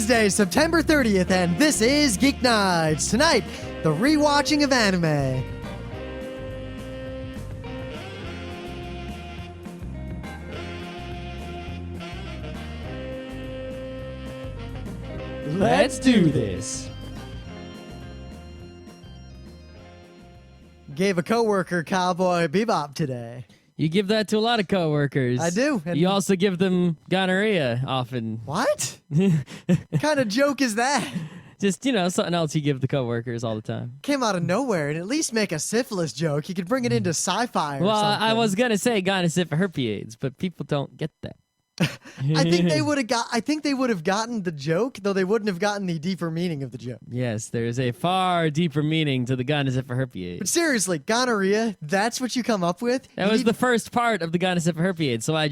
Wednesday, September 30th, and this is Geeknights. Tonight, the rewatching of anime. Let's do this. Gave a coworker Cowboy Bebop today. You give that to a lot of coworkers. I do. And You also give them gonorrhea often. what? What kind of joke is that? Just, something else you give the coworkers all the time. Came out of nowhere, and at least make a syphilis joke. You could bring it into sci-fi or Well, something. I was going to say gonorrhea for herpes, but people don't get that. I think they would have gotten the joke, though they wouldn't have gotten the deeper meaning of the joke. Yes, there is a far deeper meaning to the gonorrhea for herpes. But seriously, gonorrhea, that's what you come up with? That was the first part of the gonorrhea for herpes, so I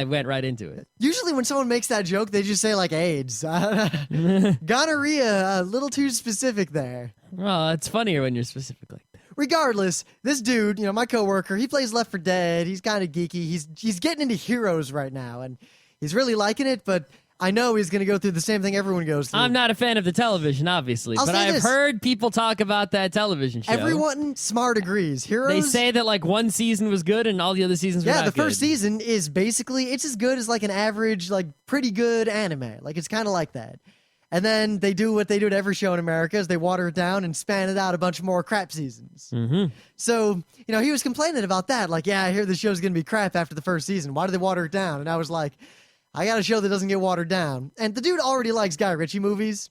went right into it. Usually when someone makes that joke, they just say like AIDS. Gonorrhea, a little too specific there. Well, it's funnier when you're specific like that. Regardless, this dude, my coworker, he plays Left 4 Dead. He's kind of geeky. He's getting into Heroes right now, and he's really liking it, but I know he's going to go through the same thing everyone goes through. I'm not a fan of the television, obviously, but I've heard people talk about that television show. Everyone smart agrees. Heroes. They say that like one season was good and all the other seasons were not the good. first season is basically, it's as good as like an average, like pretty good anime. Like it's kind of like that. And then they do what they do to every show in America is they water it down and span it out a bunch more crap seasons. Mm-hmm. So, he was complaining about that. Like, yeah, I hear the show's going to be crap after the first season. Why do they water it down? And I was like, I got a show that doesn't get watered down. And the dude already likes Guy Ritchie movies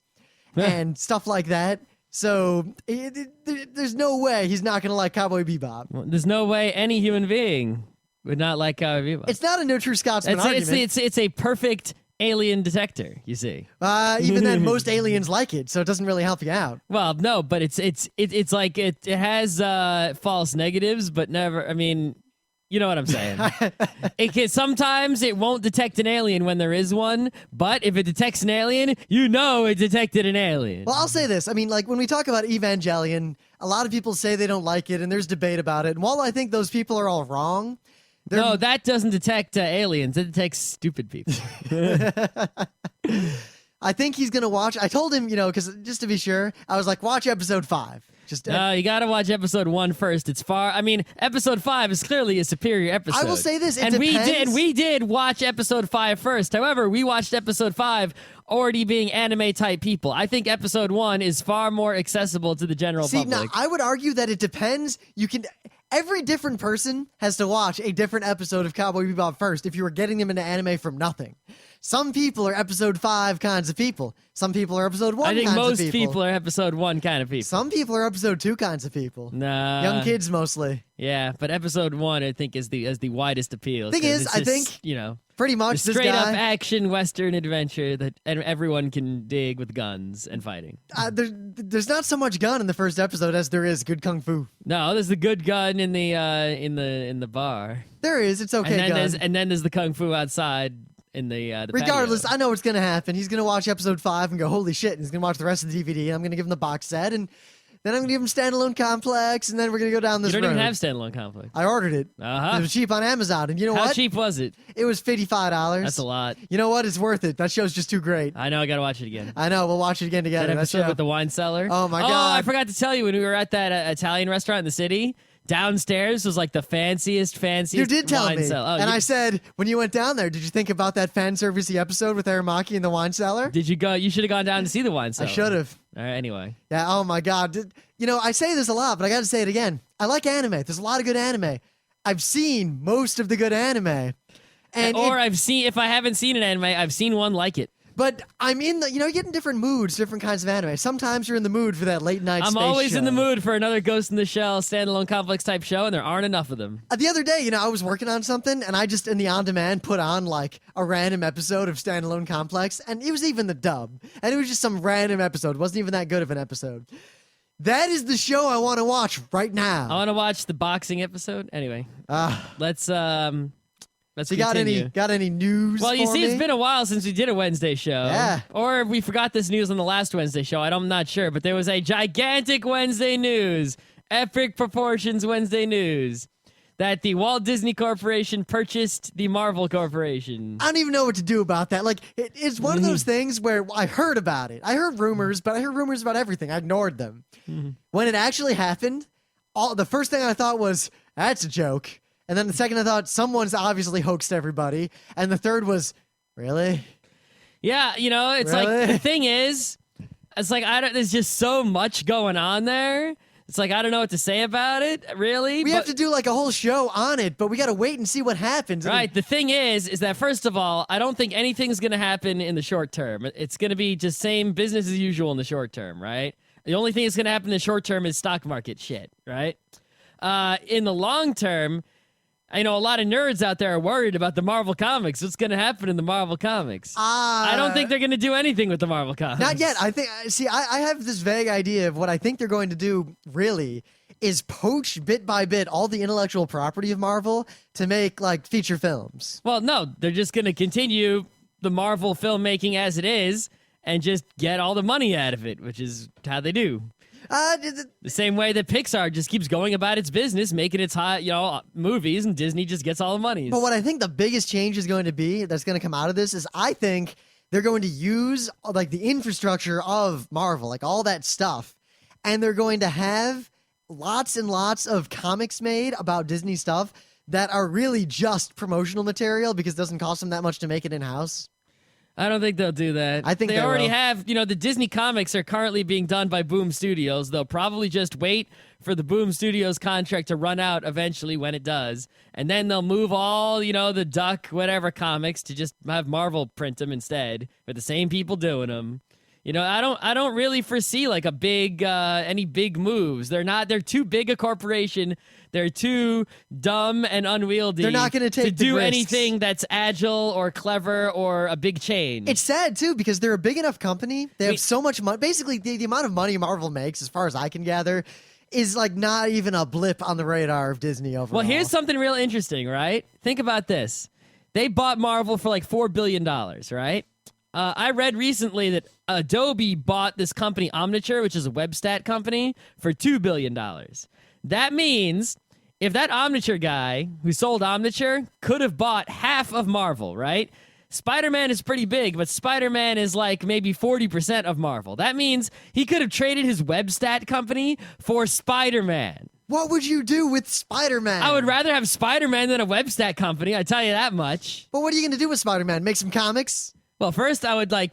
and stuff like that. So there's no way he's not going to like Cowboy Bebop. Well, there's no way any human being would not like Cowboy Bebop. It's not a no true Scotsman argument. It's a perfect alien detector, you see. Even then, most aliens like it, so it doesn't really help you out. Well, no, but it's like it has false negatives, but never. I mean, you know what I'm saying. Sometimes it won't detect an alien when there is one, but if it detects an alien, it detected an alien. Well, I'll say this. I mean, like when we talk about Evangelion, a lot of people say they don't like it, and there's debate about it. And while I think those people are all wrong. No, that doesn't detect aliens. It detects stupid people. I think he's going to watch. I told him, because just to be sure, I was like, watch episode 5. You got to watch episode 1 first. It's far. I mean, episode 5 is clearly a superior episode. I will say this. We did watch episode 5 first. However, we watched episode 5 already being anime type people. I think episode 1 is far more accessible to the general public. Now, I would argue that it depends. Every different person has to watch a different episode of Cowboy Bebop first if you were getting them into anime from nothing. Some people are episode 5 kinds of people. Some people are episode 1 kinds of people. I think most people are episode 1 kind of people. Some people are episode 2 kinds of people. Nah. Young kids mostly. Yeah, but episode 1 I think is the widest appeal. Thing is, I think pretty much the straight up action western adventure that everyone can dig with guns and fighting. There's not so much gun in the first episode as there is good kung fu. No, there's the good gun in the bar. There is. It's okay. And then there's the kung fu outside in the Regardless, patio. I know what's gonna happen. He's gonna watch episode 5 and go, holy shit, and he's gonna watch the rest of the DVD, and I'm gonna give him the box set, and then I'm gonna give him Standalone Complex, and then we're gonna go down this road. You don't even have Standalone Complex. I ordered it. Uh-huh. It was cheap on Amazon, and you know what? How cheap was it? It was $55. That's a lot. You know what? It's worth it. That show's just too great. I know. I gotta watch it again. I know. We'll watch it again together. That episode with the wine cellar. Oh my god! Oh, I forgot to tell you when we were at that Italian restaurant in the city. Downstairs was like the fanciest. You did tell wine me, cellar. I said when you went down there, did you think about that fan servicey episode with Aramaki in the wine cellar? Did you go? You should have gone down to see the wine cellar. I should have. All right, anyway. Yeah. Oh my god. I say this a lot, but I got to say it again. I like anime. There's a lot of good anime. I've seen most of the good anime, if I haven't seen an anime, I've seen one like it. But I'm in you get in different moods, different kinds of anime. Sometimes you're in the mood for that late night I'm space always show. in the mood for another Ghost in the Shell standalone complex type show, and there aren't enough of them. The other day, I was working on something, and I just, in the on-demand, put on, like, a random episode of Standalone Complex, and it was even the dub. And it was just some random episode. It wasn't even that good of an episode. That is the show I want to watch right now. I want to watch the boxing episode. Anyway, let's So got any news? Well, you for see, me? it's been a while since we did a Wednesday show. Yeah. Or we forgot this news on the last Wednesday show. I'm not sure, but there was a gigantic Wednesday news. Epic proportions Wednesday news. that the Walt Disney Corporation purchased the Marvel Corporation. I don't even know what to do about that. Like, it's one of those things where I heard about it. I heard rumors, but I heard rumors about everything. I ignored them. When it actually happened, the first thing I thought was, that's a joke. And then the second I thought, someone's obviously hoaxed everybody. And the third was, really? Yeah, it's like, the thing is, it's like, there's just so much going on there. It's like, I don't know what to say about it, really. We have to do like a whole show on it, but we got to wait and see what happens. Right. The thing is that, first of all, I don't think anything's going to happen in the short term. It's going to be just same business as usual in the short term, right? The only thing that's going to happen in the short term is stock market shit, right? In the long term, I know a lot of nerds out there are worried about the Marvel Comics. What's going to happen in the Marvel Comics? I don't think they're going to do anything with the Marvel Comics. Not yet. I have this vague idea of what I think they're going to do, really, is poach bit by bit all the intellectual property of Marvel to make, like, feature films. Well, no, they're just going to continue the Marvel filmmaking as it is and just get all the money out of it, which is how they do. The same way that Pixar just keeps going about its business, making its movies, and Disney just gets all the money. But what I think the biggest change is going to be that's going to come out of this is I think they're going to use like the infrastructure of Marvel, like all that stuff, and they're going to have lots and lots of comics made about Disney stuff that are really just promotional material because it doesn't cost them that much to make it in-house. I don't think they'll do that. I think they already will. have, the Disney comics are currently being done by Boom Studios. They'll probably just wait for the Boom Studios contract to run out eventually when it does. And then they'll move all, the Duck, whatever comics to just have Marvel print them instead with the same people doing them. I don't really foresee like any big moves. They're too big a corporation. They're too dumb and unwieldy. They're not going to do risks. anything that's agile or clever or a big change. It's sad too because they're a big enough company. They have so much money. Basically, the amount of money Marvel makes, as far as I can gather, is like not even a blip on the radar of Disney overall. Well, here's something real interesting, right? Think about this. They bought Marvel for like $4 billion, right? I read recently that Adobe bought this company, Omniture, which is a webstat company, for $2 billion. That means if that Omniture guy who sold Omniture could have bought half of Marvel, right? Spider-Man is pretty big, but Spider-Man is like maybe 40% of Marvel. That means he could have traded his webstat company for Spider-Man. What would you do with Spider-Man? I would rather have Spider-Man than a webstat company, I tell you that much. But what are you going to do with Spider-Man? Make some comics? Well, first, I would I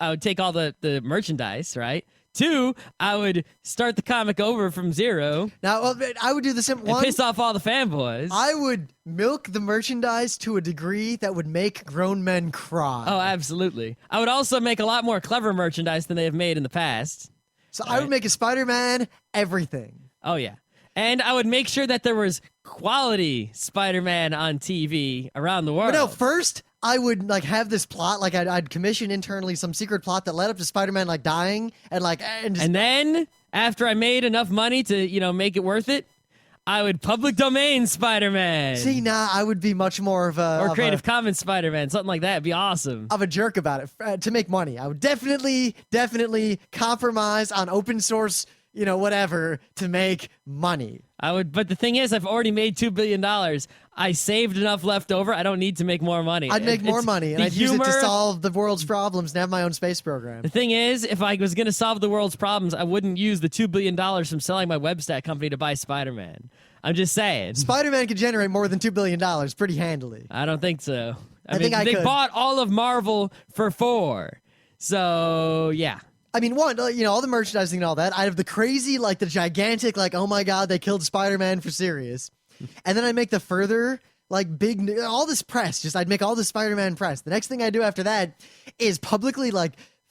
would take all the merchandise, right? 2, I would start the comic over from zero. Now, I would do the same one. Piss off all the fanboys. I would milk the merchandise to a degree that would make grown men cry. Oh, absolutely. I would also make a lot more clever merchandise than they have made in the past. So I would make a Spider-Man everything. Oh, yeah. And I would make sure that there was quality Spider-Man on TV around the world. But no, first, I would like have this plot, like I'd commission internally some secret plot that led up to Spider-Man like dying and then after I made enough money to, make it worth it, I would public domain Spider-Man. See, I would be much more of a... Or Creative Commons Spider-Man, something like that. It'd be awesome. Of a jerk about it to make money. I would definitely compromise on open source, whatever, to make money. But the thing is, I've already made $2 billion. I saved enough left over. I don't need to make more money. I'd make more money, and I'd use it to solve the world's problems and have my own space program. The thing is, if I was going to solve the world's problems, I wouldn't use the $2 billion from selling my webstat company to buy Spider-Man. I'm just saying. Spider-Man could generate more than $2 billion pretty handily. I don't think so. I think they bought all of Marvel for $4. So, yeah. I mean, one, all the merchandising and all that. I have the crazy, the gigantic, oh my God, they killed Spider-Man for serious. And then I make the further, big, all this press. I'd make all the Spider-Man press. The next thing I do after that is publicly,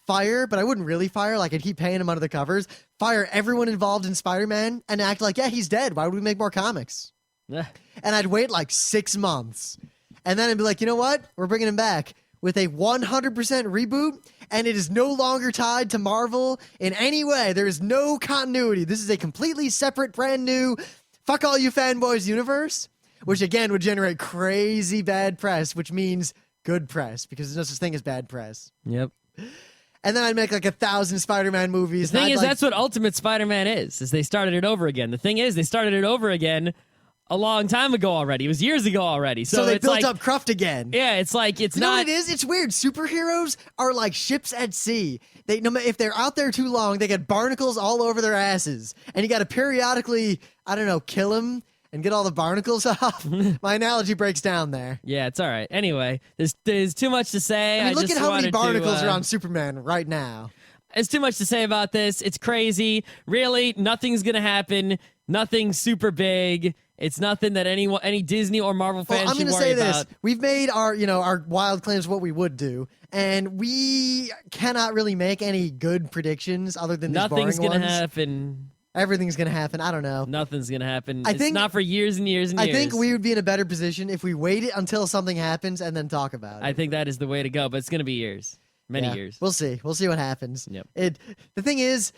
fire, but I wouldn't really fire. I'd keep paying him under the covers. Fire everyone involved in Spider-Man and act like, yeah, he's dead. Why would we make more comics? And I'd wait 6 months. And then I'd be like, you know what? We're bringing him back with a 100% reboot, and it is no longer tied to Marvel in any way. There is no continuity. This is a completely separate, brand new, fuck all you fanboys universe, which again would generate crazy bad press, which means good press, because there's no such thing as bad press. Yep. And then I'd make 1,000 Spider-Man movies. The thing is, that's what Ultimate Spider-Man is they started it over again. The thing is, they started it over again a long time ago already. It was years ago already. So they it's built like, up cruft again. Yeah, it's like it's You know not. what it is? It's weird. Superheroes are like ships at sea. They if they're out there too long, they get barnacles all over their asses, and you got to periodically, I don't know, kill them and get all the barnacles off. My analogy breaks down there. Yeah, it's all right. Anyway, there's too much to say. I mean, look just at how many wanted to, barnacles are on Superman right now. There's too much to say about this. It's crazy. Really, nothing's gonna happen. Nothing super big. It's nothing that any Disney or Marvel fans I'm should gonna worry say about. this: we've made our wild claims what we would do, and we cannot really make any good predictions other than these Nothing's boring gonna ones. happen. Everything's gonna happen. I don't know. Nothing's gonna happen. I It's think- not for years and years and years. I think we would be in a better position if we waited until something happens and then talk about it. I think that is the way to go, but it's gonna be years, many Yeah, years. We'll see. We'll see what happens. Yep. The thing is,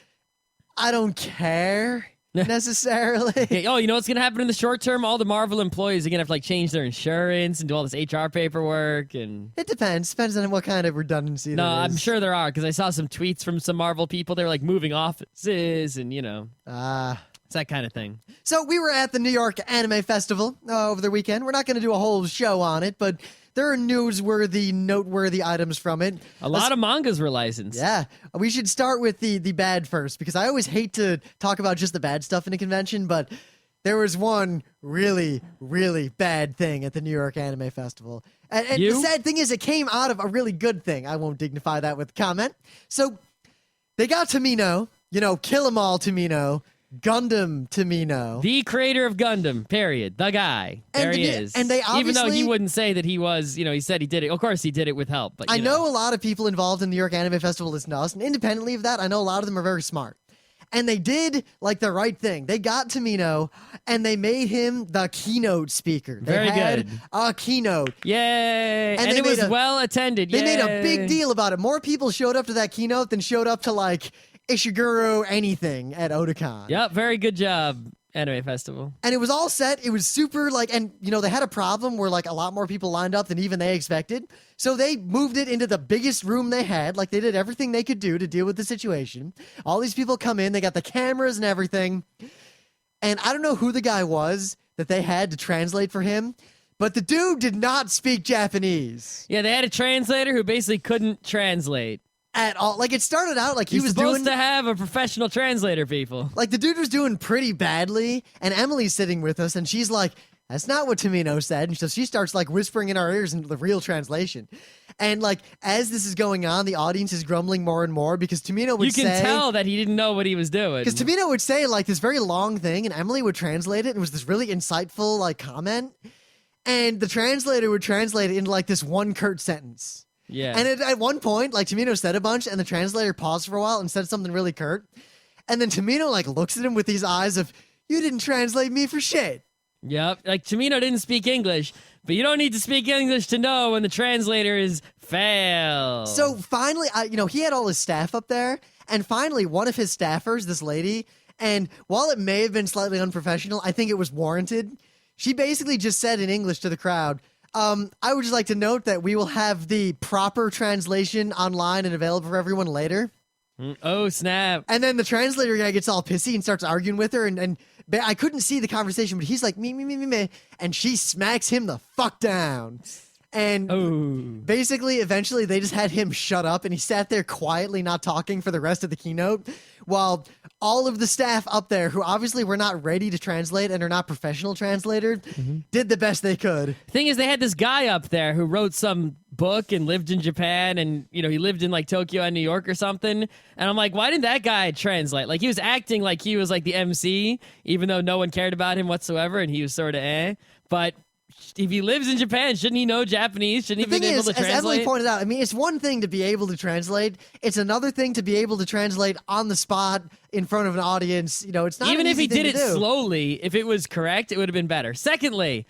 I don't care necessarily. Okay, oh, you know what's gonna happen in the short term? All the Marvel employees are gonna have to like change their insurance and do all this HR paperwork and. It depends. Depends on what kind of redundancy No, there is. I'm sure there are because I saw some tweets from some Marvel people. They're like moving offices and it's that kind of thing. So we were at the New York Anime Festival over the weekend. We're not going to do a whole show on it, but there are noteworthy items from it. A lot of mangas were licensed. Yeah, we should start with the bad first because I always hate to talk about just the bad stuff in a convention, but there was one really, really bad thing at the New York Anime Festival. And the sad thing is it came out of a really good thing. I won't dignify that with comment. So they got Tamino, Kill 'Em All Tamino, Gundam Tamino. The creator of Gundam, period. The guy. There he is. And they Even though he obviously- wouldn't say that he was, he said he did it. Of course he did it with help. But I know a lot of people involved in the New York Anime Festival listen to us, and independently of that, I know a lot of them are very smart. And they did like the right thing. They got Tamino and they made him the keynote speaker. They Very had good. a keynote. Yay. And they it was made a- well attended. They made a Yay. big deal about it. More people showed up to that keynote than showed up to like Ishiguro anything at Otakon. Yep, very good job, Anime Festival. And it was all set. It was super and they had a problem where like a lot more people lined up than even they expected. So they moved it into the biggest room they had. Like they did everything they could do to deal with the situation. All these people come in, they got the cameras and everything. And I don't know who the guy was that they had to translate for him, but the dude did not speak Japanese Yeah, they had a translator who basically couldn't translate. at all. Like it started out like he You're was supposed doing to have a professional translator, people. like the dude was doing pretty badly, and Emily's sitting with us, and she's like, "That's not what Tamino said." And so she starts like whispering in our ears in the real translation. And like as this is going on, the audience is grumbling more and more because Tamino would You can say, tell that he didn't know what he was doing. because Tamino would say like this very long thing, and Emily would translate it, and it was this really insightful like comment, and the translator would translate it into like this one curt sentence. Yeah. And at one point, like Tamino said a bunch, and the translator paused for a while and said something really curt, and then Tamino like looks at him with these eyes of, "You didn't translate me for shit." Yep. Like Tamino didn't speak English, but you don't need to speak English to know when the translator is fail. So finally, he had all his staff up there, and finally, one of his staffers, this lady, and while it may have been slightly unprofessional, I think it was warranted. She basically just said in English to the crowd, I would just like to note that we will have the proper translation online and available for everyone later. Oh, snap. And then the translator guy gets all pissy and starts arguing with her, and I couldn't see the conversation, but he's like, me, and she smacks him the fuck down. And Oh. basically, eventually, they just had him shut up, and he sat there quietly not talking for the rest of the keynote, while all of the staff up there, who obviously were not ready to translate and are not professional translators, did the best they could. Thing is, they had this guy up there who wrote some book and lived in Japan, and he lived in like Tokyo and New York or something. And I'm like, why didn't that guy translate? Like he was acting like he was like the MC, even though no one cared about him whatsoever, and he was sort of But if he lives in Japan, shouldn't he know Japanese? Shouldn't he The be thing able is, to as translate? Emily pointed out, I mean, it's one thing to be able to translate. It's another thing to be able to translate on the spot in front of an audience. It's not Even an if he easy thing did it to do. slowly, if it was correct, it would have been better. Secondly,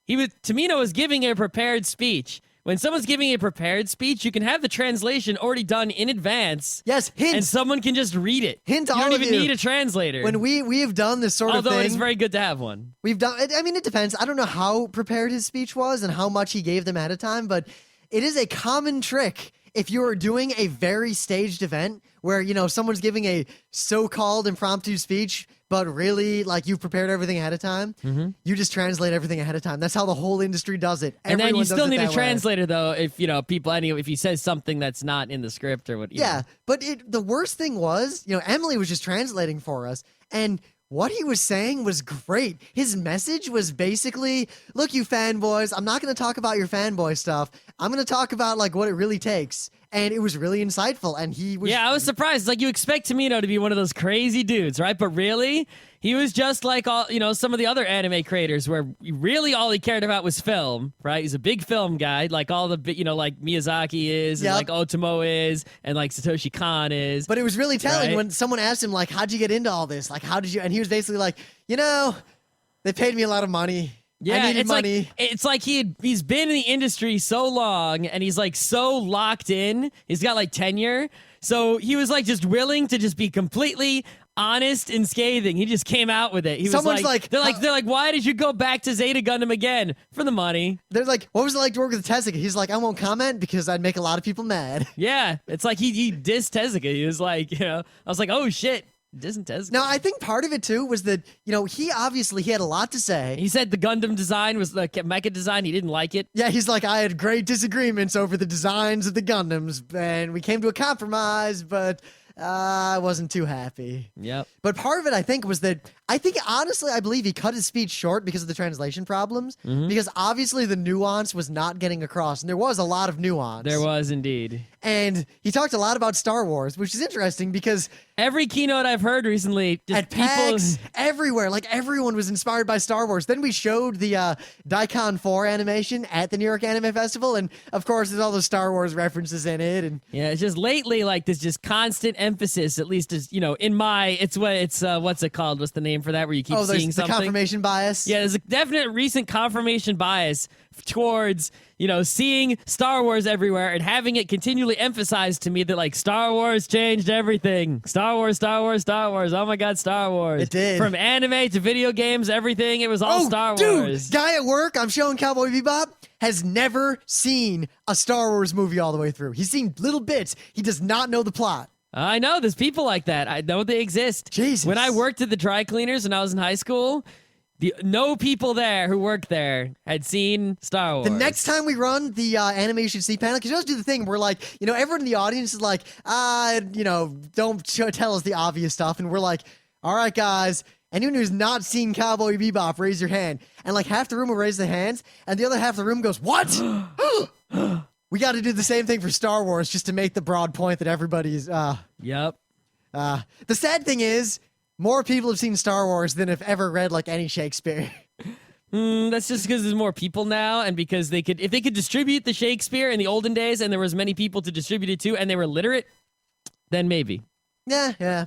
Tamino was giving a prepared speech. When someone's giving a prepared speech, you can have the translation already done in advance. Yes, hint. And someone can just read it. Hint to you all don't of even you. need a translator. When we have done this sort Although of thing, it's very good to have one. we've done. I mean, it depends. I don't know how prepared his speech was and how much he gave them ahead of time, but it is a common trick if you are doing a very staged event where someone's giving a so-called impromptu speech but really, like, you've prepared everything ahead of time. You just translate everything ahead of time. That's how the whole industry does it. And then you Everyone does still it need a that way. translator, though, if, you know, people, if he says something that's not in the script or what. Yeah, but the worst thing was, you know, Emily was just translating for us, and what he was saying was great. His message was basically, look, you fanboys, I'm not going to talk about your fanboy stuff. I'm going to talk about, like, what it really takes. And it was really insightful, and he was... Yeah, I was surprised. Like, you expect Tamino to be one of those crazy dudes, right? But really, he was just like, all, you know, some of the other anime creators where really all he cared about was film, right? He's a big film guy, like all the, you know, like Miyazaki is, and like Otomo is, and like Satoshi Kon is. But it was really telling right? when someone asked him, like, how'd you get into all this? Like, how did you... And he was basically like, you know, they paid me a lot of money. Yeah, I needed money. like it's like he's been in the industry so long, and he's like so locked in. He's got like tenure, so he was like just willing to just be completely honest and scathing. He just came out with it. He Someone's was like, they're like, why did you go back to Zeta Gundam again? For the money. They're like, what was it like to work with Tezuka? He's like, I won't comment because I'd make a lot of people mad. Yeah, it's like he dissed Tezuka. He was like, you know, I was like, oh shit. Now, I think part of it, too, was that, you know, he had a lot to say. He said the Gundam design was the mecha design. He didn't like it. Yeah, he's like, I had great disagreements over the designs of the Gundams, and we came to a compromise, but I wasn't too happy. Yep. But part of it, I think, was that, honestly, I believe he cut his speech short because of the translation problems, because obviously the nuance was not getting across, and there was a lot of nuance. There was indeed. And he talked a lot about Star Wars, which is interesting because... Every keynote I've heard recently, just at PAX, everywhere, like everyone was inspired by Star Wars. Then we showed the Daikon 4 animation at the New York Anime Festival, and of course there's all those Star Wars references in it. And yeah, it's just lately like there's just constant emphasis, at least as you know, in my what's it called? What's the name for that? Where you keep seeing something? The confirmation bias. Yeah, there's a definite recent confirmation bias towards, you know, seeing Star Wars everywhere and having it continually emphasized to me that like Star Wars changed everything. Star Wars, Star Wars, Star Wars. Oh my God, Star Wars. It did. From anime to video games, everything. It was all Star Wars. Dude, guy at work, I'm showing Cowboy Bebop, has never seen a Star Wars movie all the way through. He's seen little bits. He does not know the plot. I know, there's people like that. I know they exist. Jesus. When I worked at the dry cleaners when I was in high school, no people there who worked there had seen Star Wars. The next time we run the animation C panel, because you always do the thing where, like, you know, everyone in the audience is like, you know, don't tell us the obvious stuff. And we're like, all right, guys, anyone who's not seen Cowboy Bebop, raise your hand. And, like, half the room will raise their hands, and the other half of the room goes, what? We got to do the same thing for Star Wars just to make the broad point that everybody's... Yep. The sad thing is, more people have seen Star Wars than have ever read, like, any Shakespeare. That's just because there's more people now, and because if they could distribute the Shakespeare in the olden days, and there was many people to distribute it to, and they were literate, then maybe. Yeah.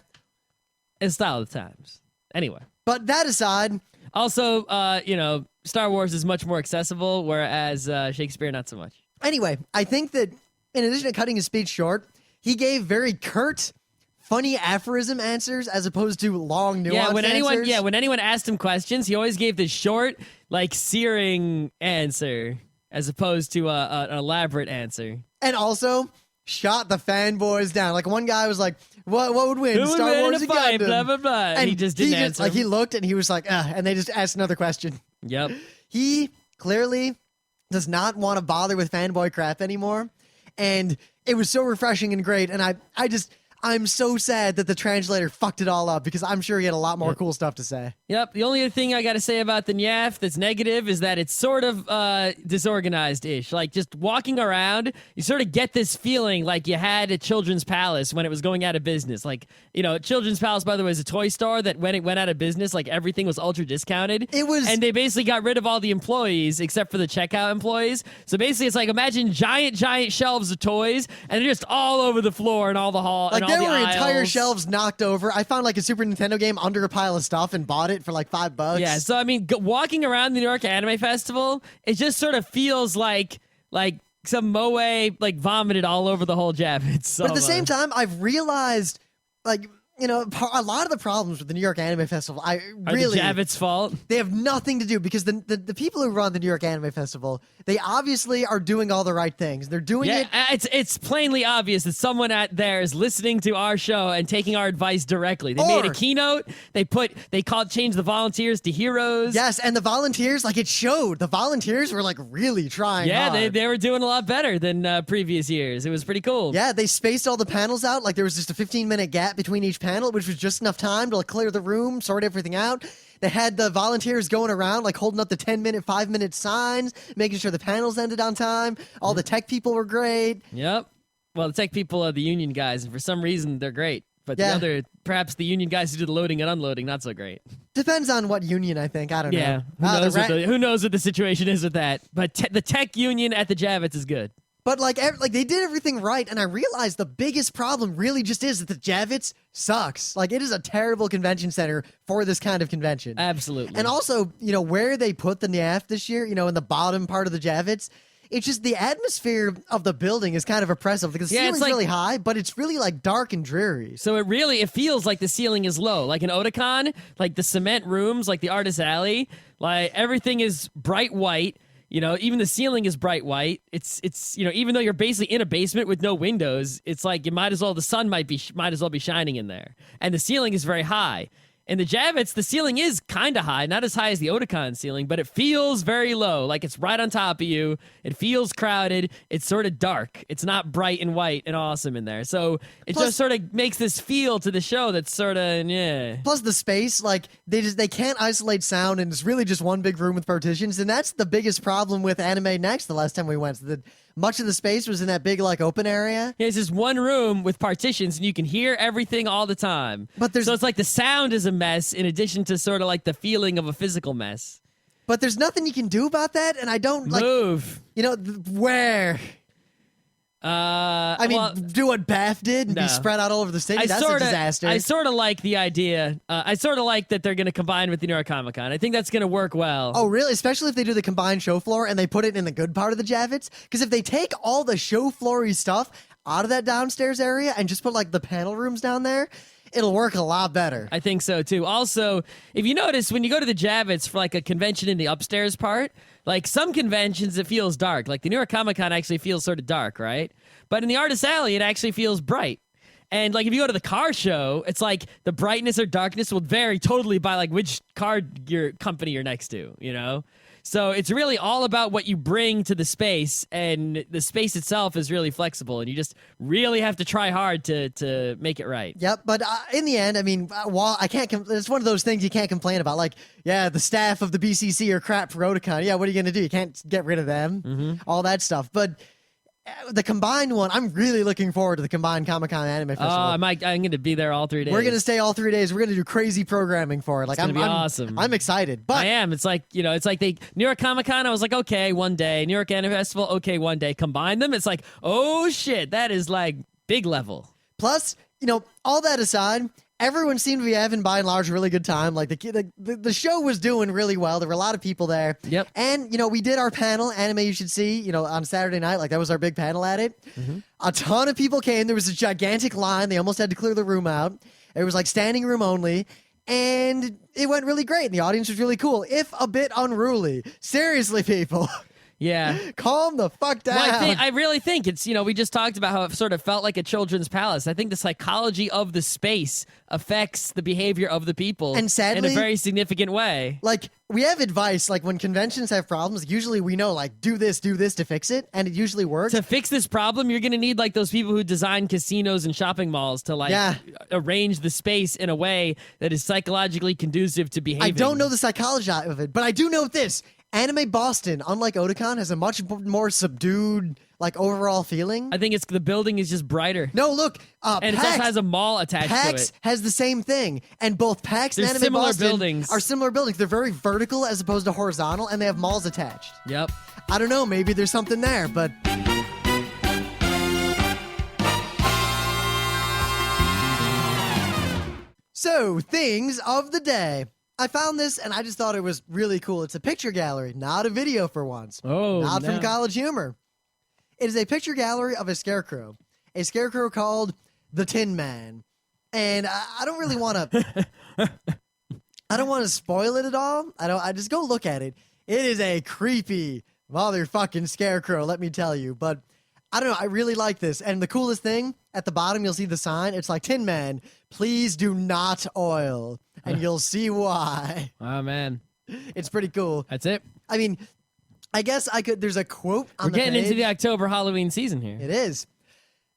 It's style of the times. Anyway. But that aside... Also, you know, Star Wars is much more accessible, whereas Shakespeare, not so much. Anyway, I think that in addition to cutting his speech short, he gave very curt, funny aphorism answers as opposed to long, nuanced answers. When anyone asked him questions, he always gave this short, like, searing answer as opposed to an elaborate answer. And also shot the fanboys down. Like, one guy was like, what would win? Who would Star win Wars in a fight? Blah, blah, blah. And he just didn't answer. Like, he looked and he was like, and they just asked another question. Yep. He clearly does not want to bother with fanboy crap anymore. And it was so refreshing and great. And I'm so sad that the translator fucked it all up because I'm sure he had a lot more cool stuff to say. Yep. The only other thing I got to say about the NYAF that's negative is that it's sort of disorganized-ish. Like, just walking around, you sort of get this feeling like you had at Children's Palace when it was going out of business. Like, you know, Children's Palace, by the way, is a toy store that when it went out of business, like, everything was ultra discounted. And they basically got rid of all the employees except for the checkout employees. So basically, it's like, imagine giant shelves of toys, and they're just all over the floor and all the hall. Like, there were aisles. entire shelves knocked over. I found like a Super Nintendo game under a pile of stuff and bought it for like $5. Yeah, so I mean, walking around the New York Anime Festival, it just sort of feels like some moe like vomited all over the whole Jap. But at the same time, I've realized, like, a lot of the problems with the New York Anime Festival, Are the Javits' fault? they have nothing to do because the people who run the New York Anime Festival, they obviously are doing all the right things. They're doing it. It's plainly obvious that someone out there is listening to our show and taking our advice directly. They made a keynote. They changed the volunteers to heroes. Yes, and the volunteers, like it showed. The volunteers were like really trying. Yeah, hard. they were doing a lot better than previous years. It was pretty cool. Yeah, they spaced all the panels out. Like there was just a 15-minute gap between each panel, which was just enough time to like, clear the room, sort everything out. They had the volunteers going around, like holding up the 10-minute, 5-minute signs, making sure the panels ended on time. All the tech people were great. Yep. Well, the tech people are the union guys, and for some reason, they're great. But perhaps the union guys who do the loading and unloading, not so great. Depends on what union, I think. I don't know. Who knows what the situation is with that? But the tech union at the Javits is good. But like they did everything right, and I realized the biggest problem really just is that the Javits sucks. Like it is a terrible convention center for this kind of convention. Absolutely. And also, where they put the NYAF this year, in the bottom part of the Javits, it's just the atmosphere of the building is kind of oppressive because the ceiling's really high, but it's really like dark and dreary. So it feels like the ceiling is low. Like in Otakon, like the cement rooms, like the Artist Alley, like everything is bright white. Even the ceiling is bright white. It's even though you're basically in a basement with no windows, it's like the sun might as well be shining in there. And the ceiling is very high. In the Javits, the ceiling is kind of high, not as high as the Otakon ceiling, but it feels very low, like it's right on top of you. It feels crowded. It's sort of dark. It's not bright and white and awesome in there. So it just sort of makes this feel to the show that's sort of, yeah. Plus the space, like they can't isolate sound, and it's really just one big room with partitions, and that's the biggest problem with Anime Next the last time we went. Much of the space was in that big, like, open area. Yeah, it's just one room with partitions, and you can hear everything all the time. So it's like the sound is a mess in addition to sort of like the feeling of a physical mess. But there's nothing you can do about that, and I don't, like... Move. Where? Do what Bath did and be spread out all over the city? That's a disaster. I sort of like the idea. I sort of like that they're going to combine with the New York Comic Con. I think that's going to work well. Oh, really? Especially if they do the combined show floor and they put it in the good part of the Javits? Because if they take all the show floor-y stuff out of that downstairs area and just put, like, the panel rooms down there, it'll work a lot better. I think so, too. Also, if you notice, when you go to the Javits for, like, a convention in the upstairs part, like, some conventions, it feels dark. Like, the New York Comic Con actually feels sort of dark, right? But in the Artist Alley, it actually feels bright. And, like, if you go to the car show, it's like the brightness or darkness will vary totally by, like, which car company you're next to, So it's really all about what you bring to the space, and the space itself is really flexible, and you just really have to try hard to make it right. Yep, but in the end, I mean, while I can't, it's one of those things you can't complain about. Like, yeah, the staff of the BCC are crap for Otakon. Yeah, what are you gonna do? You can't get rid of them. All that stuff, but. The combined one, I'm really looking forward to the combined Comic-Con Anime Festival. Oh, I'm going to be there all 3 days. We're going to stay all 3 days. We're going to do crazy programming for it. Like, it's going to be awesome. I'm excited. But I am. It's like, New York Comic-Con, I was like, okay, one day. New York Anime Festival, okay, one day. Combine them, it's like, oh shit, that is like big level. Plus, all that aside, everyone seemed to be having, by and large, a really good time. Like, the show was doing really well. There were a lot of people there. Yep. And, we did our panel, Anime You Should See, on Saturday night. Like, that was our big panel at it. A ton of people came. There was a gigantic line. They almost had to clear the room out. It was, like, standing room only. And it went really great. And the audience was really cool, if a bit unruly. Seriously, people. Yeah. Calm the fuck down. Well, I really think it's, we just talked about how it sort of felt like a children's palace. I think the psychology of the space affects the behavior of the people. And sadly, in a very significant way. Like, we have advice, like, when conventions have problems, usually we know, like, do this to fix it, and it usually works. To fix this problem, you're going to need, like, those people who design casinos and shopping malls to, like, arrange the space in a way that is psychologically conducive to behaving. I don't know the psychology of it, but I do know this. Anime Boston, unlike Otakon, has a much more subdued, like, overall feeling. I think it's the building is just brighter. No, look, and PAX, it also has a mall attached to it. PAX has the same thing, and both PAX and Anime similar Boston buildings. are similar buildings. They're very vertical as opposed to horizontal, and they have malls attached. Yep. I don't know, maybe there's something there, but... So, things of the day. I found this, and I just thought it was really cool. It's a picture gallery, not a video for once. Oh, not from College Humor. It is a picture gallery of a scarecrow called the Tin Man. And I don't really want to. I don't want to spoil it at all. I just go look at it. It is a creepy motherfucking scarecrow, let me tell you. But I don't know. I really like this. And the coolest thing, at the bottom, you'll see the sign. It's like, Tin Man, please do not oil. And you'll see why. Oh, man. It's pretty cool. That's it. I mean, I guess I could. There's a quote on We're the getting page. into the October Halloween season here. It is.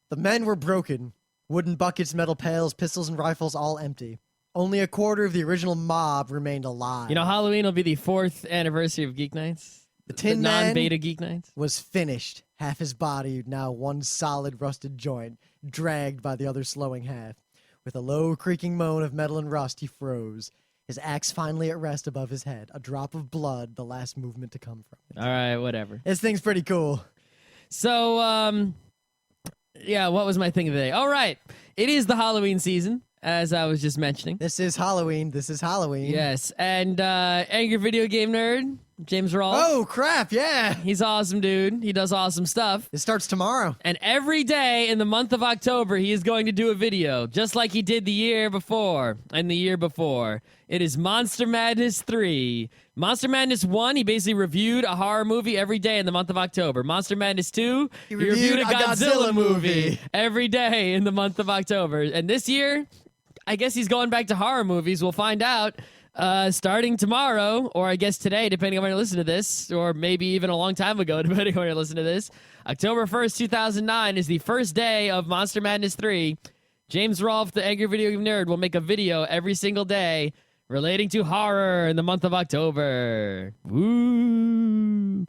The men were broken. Wooden buckets, metal pails, pistols, and rifles all empty. Only a quarter of the original mob remained alive. You know, Halloween will be the 4th anniversary of Geeknights. The Tin Man non-beta Geeknights was finished. Half his body, now one solid rusted joint, dragged by the other slowing half. With a low creaking moan of metal and rust, he froze. His axe finally at rest above his head. A drop of blood, the last movement to come from it. All right, whatever. This thing's pretty cool. So, yeah, what was my thing of the day? All right, it is the Halloween season, as I was just mentioning. This is Halloween. This is Halloween. Yes, and Angry Video Game Nerd, James Rolfe. Oh, crap, yeah. He's awesome, dude. He does awesome stuff. It starts tomorrow. And every day in the month of October, he is going to do a video, just like he did the year before and the year before. It is Monster Madness 3. Monster Madness 1, he basically reviewed a horror movie every day in the month of October. Monster Madness 2, he reviewed a Godzilla movie every day in the month of October. And this year, I guess he's going back to horror movies. We'll find out starting tomorrow, or I guess today, depending on when you listen to this, or maybe even a long time ago, depending on when you listen to this. October 1st, 2009 is the first day of Monster Madness 3. James Rolfe, the Angry Video Game Nerd, will make a video every single day relating to horror in the month of October. Woo!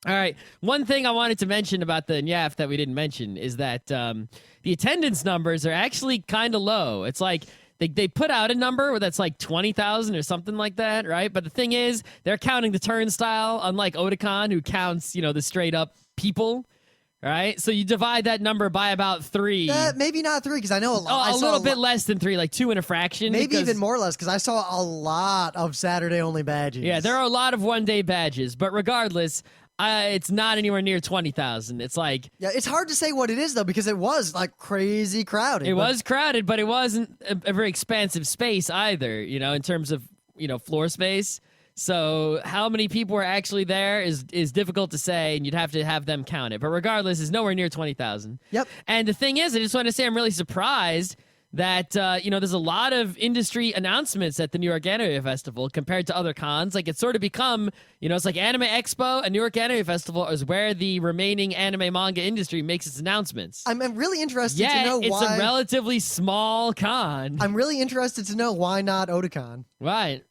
All right, one thing I wanted to mention about the NYAF that we didn't mention is that the attendance numbers are actually kind of low. It's like they put out a number that's like 20,000 or something like that, right? But the thing is, they're counting the turnstile, unlike Otakon, who counts, the straight up people, right? So you divide that number by about 3. Maybe not 3, because I know a lot. A little bit less than 3, like 2 and a fraction. Maybe even more or less, because I saw a lot of Saturday-only badges. Yeah, there are a lot of one-day badges, but regardless, it's not anywhere near 20,000. It's like... Yeah, it's hard to say what it is, though, because it was, like, crazy crowded. It was crowded, but it wasn't a very expansive space either, in terms of, floor space. So how many people were actually there is difficult to say, and you'd have to have them count it. But regardless, it's nowhere near 20,000. Yep. And the thing is, I just want to say I'm really surprised that, there's a lot of industry announcements at the New York Anime Festival compared to other cons. Like, it's sort of become, it's like Anime Expo and New York Anime Festival is where the remaining anime manga industry makes its announcements. I'm really interested to know why... it's a relatively small con. I'm really interested to know why not Otakon. Right.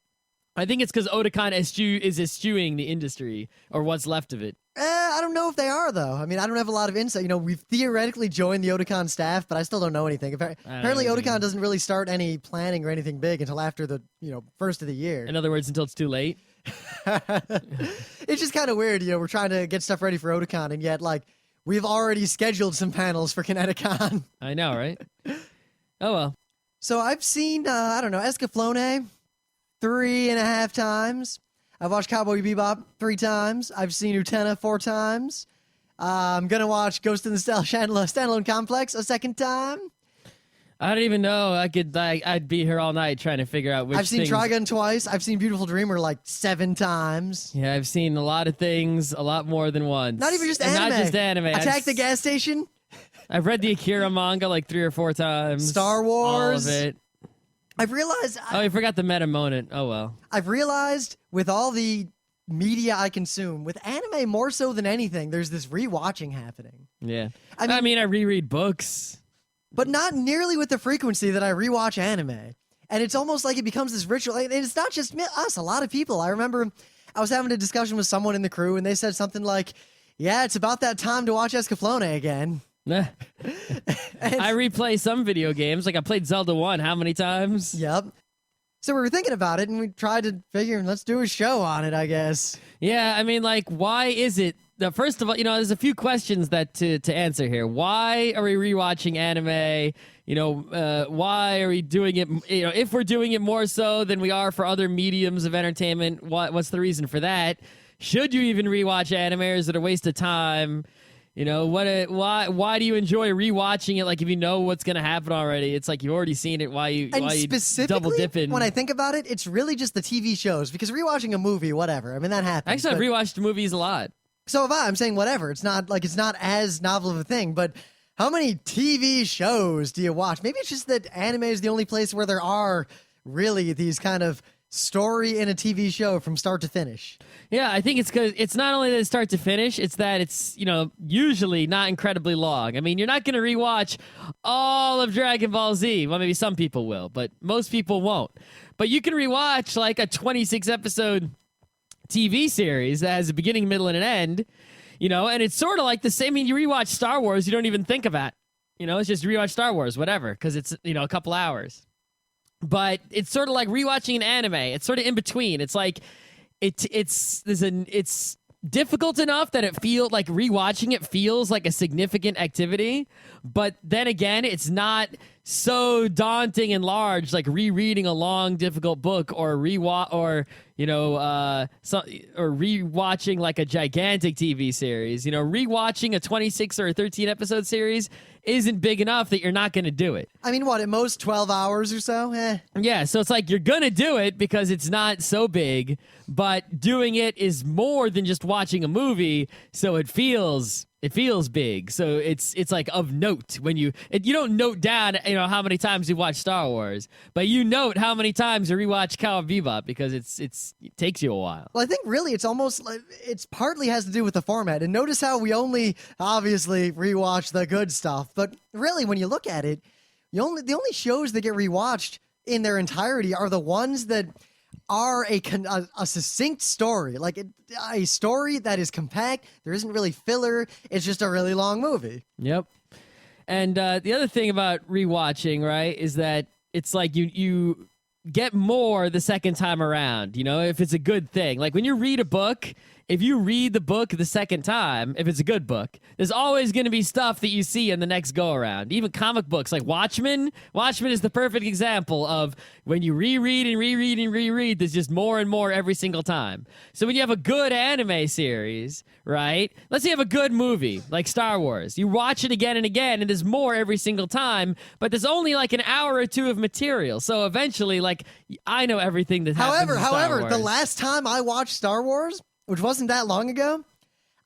I think it's because Otakon is eschewing the industry, or what's left of it. I don't know if they are, though. I mean, I don't have a lot of insight. We've theoretically joined the Otakon staff, but I still don't know anything. Apparently, Otakon doesn't really start any planning or anything big until after the, first of the year. In other words, until it's too late. It's just kind of weird. We're trying to get stuff ready for Otakon, and yet, we've already scheduled some panels for Kineticon. I know, right? Oh, well. So I've seen, Escaflowne 3.5 times. I've watched Cowboy Bebop 3 times. I've seen Utena 4 times. I'm going to watch Ghost in the Shell Standalone Complex a 2nd time. I don't even know. I'd be here all night trying to figure out which I've seen things... Trigun twice. I've seen Beautiful Dreamer 7 times. Yeah, I've seen a lot of things, a lot more than once. Not even just and anime. Not just anime. Attack the Gas Station. I've read the Akira manga 3 or 4 times. Star Wars. All of it. I've realized... I forgot the meta moment. Oh, well. I've realized with all the media I consume, with anime more so than anything, there's this rewatching happening. Yeah. I mean, I reread books. But not nearly with the frequency that I rewatch anime. And it's almost like it becomes this ritual. And it's not just us, a lot of people. I remember I was having a discussion with someone in the crew, and they said something like, yeah, it's about that time to watch Escaflowne again. I replay some video games. I played Zelda 1 how many times? Yep. So we were thinking about it, and we tried to figure, let's do a show on it, I guess. Yeah, I mean, why is it... First of all, there's a few questions that to answer here. Why are we rewatching anime? Why are we doing it? If we're doing it more so than we are for other mediums of entertainment, what's the reason for that? Should you even rewatch anime, or is it a waste of time? You know, why do you enjoy rewatching it? Like, if you know what's going to happen already, it's like you've already seen it. Why you double dipping? When I think about it, it's really just the TV shows, because rewatching a movie, whatever. I mean, that happens. Actually, I've rewatched movies a lot. So have I. I'm saying whatever. It's not as novel of a thing, but how many TV shows do you watch? Maybe it's just that anime is the only place where there are really these kind of story in a TV show from start to finish. Yeah, I think it's because it's not only that it's start to finish, it's that it's, usually not incredibly long. I mean, you're not going to rewatch all of Dragon Ball Z. Well, maybe some people will, but most people won't. But you can rewatch like a 26 episode TV series that has a beginning, middle, and an end, and it's sort of like the same. I mean, you rewatch Star Wars, you don't even think about it. It's just rewatch Star Wars, whatever, because it's, a couple hours. But it's sort of like rewatching an anime. It's sort of in between. It's like it's difficult enough that it feels like rewatching it feels like a significant activity, but then again, it's not so daunting and large like rereading a long, difficult book or rewatching like a gigantic TV series. Rewatching a 26 or a 13 episode series isn't big enough that you're not going to do it. I mean, what, at most 12 hours or so? Yeah, so it's like you're going to do it because it's not so big, but doing it is more than just watching a movie, so it feels big. So it's like of note when you don't note down how many times you watch Star Wars, but you note how many times you rewatch Cowboy Bebop because it takes you a while. Well, I think really it's almost like it's partly has to do with the format. And notice how we only obviously rewatch the good stuff, but really when you look at it, the only shows that get rewatched in their entirety are the ones that are a succinct story, like a story that is compact. There isn't really filler. It's just a really long movie. Yep. And the other thing about rewatching, right, is that it's like you get more the second time around, if it's a good thing. Like when you read a book, if you read the book the second time, if it's a good book, there's always going to be stuff that you see in the next go around. Even comic books like Watchmen is the perfect example of when you reread and reread and reread, there's just more and more every single time. So when you have a good anime series, right? Let's say you have a good movie like Star Wars. You watch it again and again, and there's more every single time, but there's only like an hour or two of material. So eventually, like, I know everything that happens in Star Wars. The last time I watched Star Wars, which wasn't that long ago,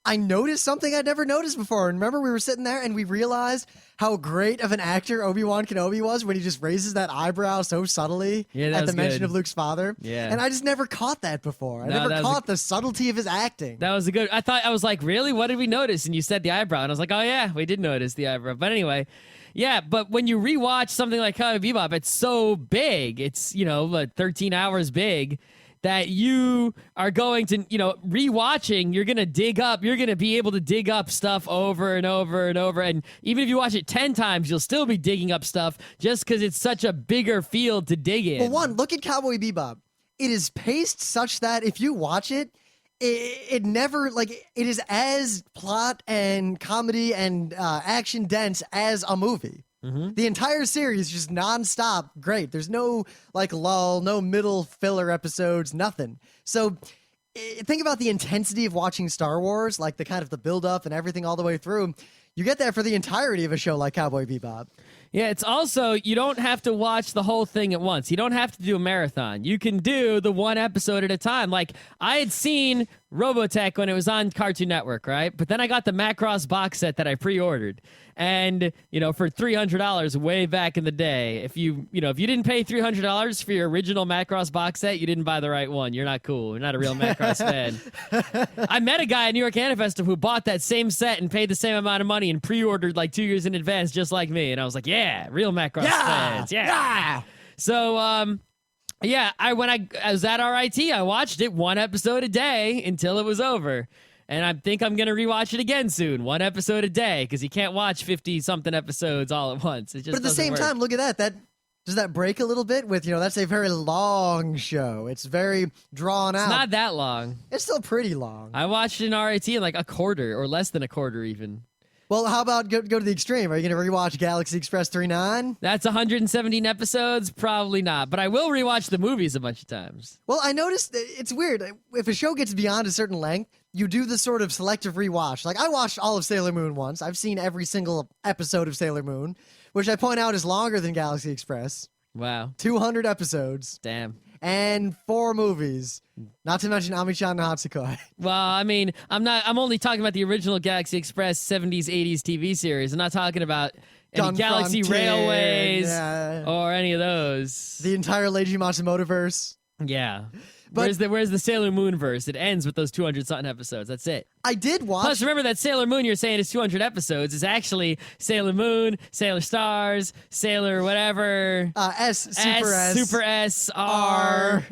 I noticed something I'd never noticed before. And remember, we were sitting there and we realized how great of an actor Obi-Wan Kenobi was when he just raises that eyebrow so subtly at the mention of Luke's father. Yeah. And I just never caught that before. I never caught the subtlety of his acting. That was I was like, really? What did we notice? And you said the eyebrow. And I was like, oh yeah, we did notice the eyebrow. But anyway, yeah, but when you rewatch something like Cowboy Bebop, it's so big. It's, 13 hours big, that you are going to, rewatching, you're going to be able to dig up stuff over and over and over. And even if you watch it 10 times, you'll still be digging up stuff just because it's such a bigger field to dig in. Well, one, look at Cowboy Bebop. It is paced such that if you watch it, it never, like, it is as plot and comedy and action dense as a movie. Mm-hmm. The entire series is just nonstop great. There's no like lull, no middle filler episodes, nothing. So think about the intensity of watching Star Wars, like the kind of the build up and everything all the way through. You get that for the entirety of a show like Cowboy Bebop. Yeah, it's also, you don't have to watch the whole thing at once. You don't have to do a marathon. You can do the one episode at a time. Like, I had seen Robotech when it was on Cartoon Network, right? But then I got the Macross box set that I pre-ordered. And, for $300 way back in the day, if you didn't pay $300 for your original Macross box set, you didn't buy the right one. You're not cool. You're not a real Macross fan. I met a guy at New York Anime Festival who bought that same set and paid the same amount of money and pre-ordered like 2 years in advance, just like me. And I was like, yeah, real Macross fans. Yeah. So, yeah, when I was at RIT, I watched it one episode a day until it was over. And I think I'm going to rewatch it again soon, one episode a day, because you can't watch 50-something episodes all at once. It just But at the same work. time, look at that. Does that break a little bit with, that's a very long show. It's very drawn out. It's not that long. It's still pretty long. I watched it in RIT in like a quarter or less than a quarter even. Well, how about go to the extreme? Are you going to rewatch Galaxy Express 3.9? That's 117 episodes? Probably not. But I will rewatch the movies a bunch of times. Well, I noticed it's weird. If a show gets beyond a certain length, you do the sort of selective rewatch. Like, I watched all of Sailor Moon once. I've seen every single episode of Sailor Moon, which I point out is longer than Galaxy Express. Wow. 200 episodes. Damn. And 4 movies. Not to mention Ami-chan and Hatsukoi. Well, I mean, I'm only talking about the original Galaxy Express 70s, 80s TV series. I'm not talking about any Gun Galaxy Frontier, Railways yeah. or any of those. The entire Leiji Matsumoto verse. Yeah. But where's the Sailor Moon verse? It ends with those 200-something episodes. That's it. I did watch. Plus, remember that Sailor Moon you're saying is 200 episodes is actually Sailor Moon, Sailor Stars, Sailor whatever. Super S, R,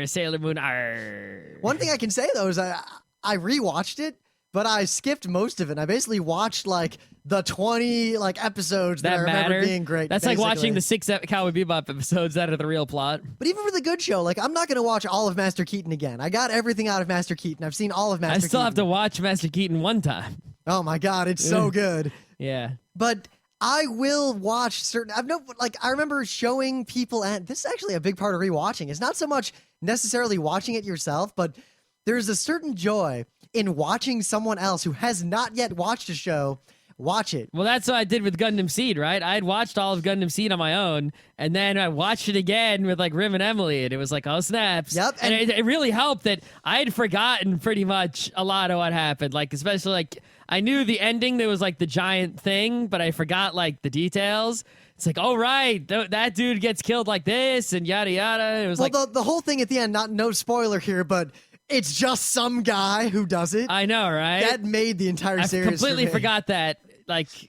Sailor Moon, R. One thing I can say, though, is I rewatched it, but I skipped most of it. I basically watched, like, the 20 episodes that I remember being great. That's basically. like watching the 6 Cowboy Bebop episodes out of the real plot. But even for the good show, like, I'm not going to watch all of Master Keaton again. I got everything out of Master Keaton. I've seen all of Master Keaton. I still have to watch Master Keaton one time. Oh, my God. It's so good. Yeah. But I will watch certain. I remember showing people, and this is actually a big part of rewatching. It's not so much necessarily watching it yourself, but there's a certain joy in watching someone else who has not yet watched a show watch it. Well, that's what I did with Gundam Seed, right? I had watched all of Gundam Seed on my own, and then I watched it again with like Rim and Emily, and it was like, oh snaps. Yep. And it really helped that I had forgotten pretty much a lot of what happened. Like, especially like I knew the ending, there was like the giant thing, but I forgot like the details. It's like, oh right, that dude gets killed like this, and yada yada. It was the whole thing at the end. No spoiler here, but it's just some guy who does it. I know, right? That made the entire series. I completely for me. forgot that.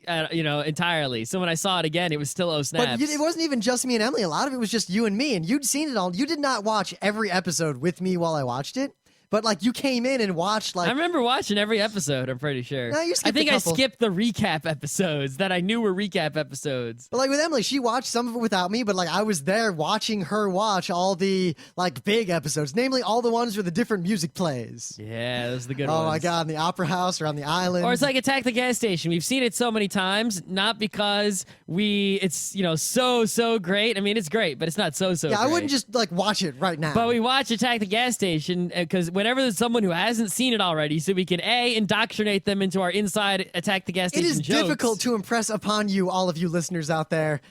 Entirely. So when I saw it again, it was still oh snaps. But it wasn't even just me and Emily. A lot of it was just you and me, and you'd seen it all. You did not watch every episode with me while I watched it, but like you came in and watched like. I remember watching every episode. I'm pretty sure. No, you skipped I a couple. skipped the recap episodes that I knew were recap episodes. But like with Emily, she watched some of it without me, but like I was there watching her watch all the like big episodes, namely all the ones where the different music plays. Yeah, those are the good ones. Oh my God, in the Opera House or on the island. Or it's like Attack the Gas Station. We've seen it so many times, not because it's so great. I mean, it's great, but it's not so Yeah, great. I wouldn't just like watch it right now. But we watch Attack the Gas Station because whenever there's someone who hasn't seen it already, so we can indoctrinate them into our inside Attack the Gas Station It is jokes. difficult to impress upon you, all of you listeners out there,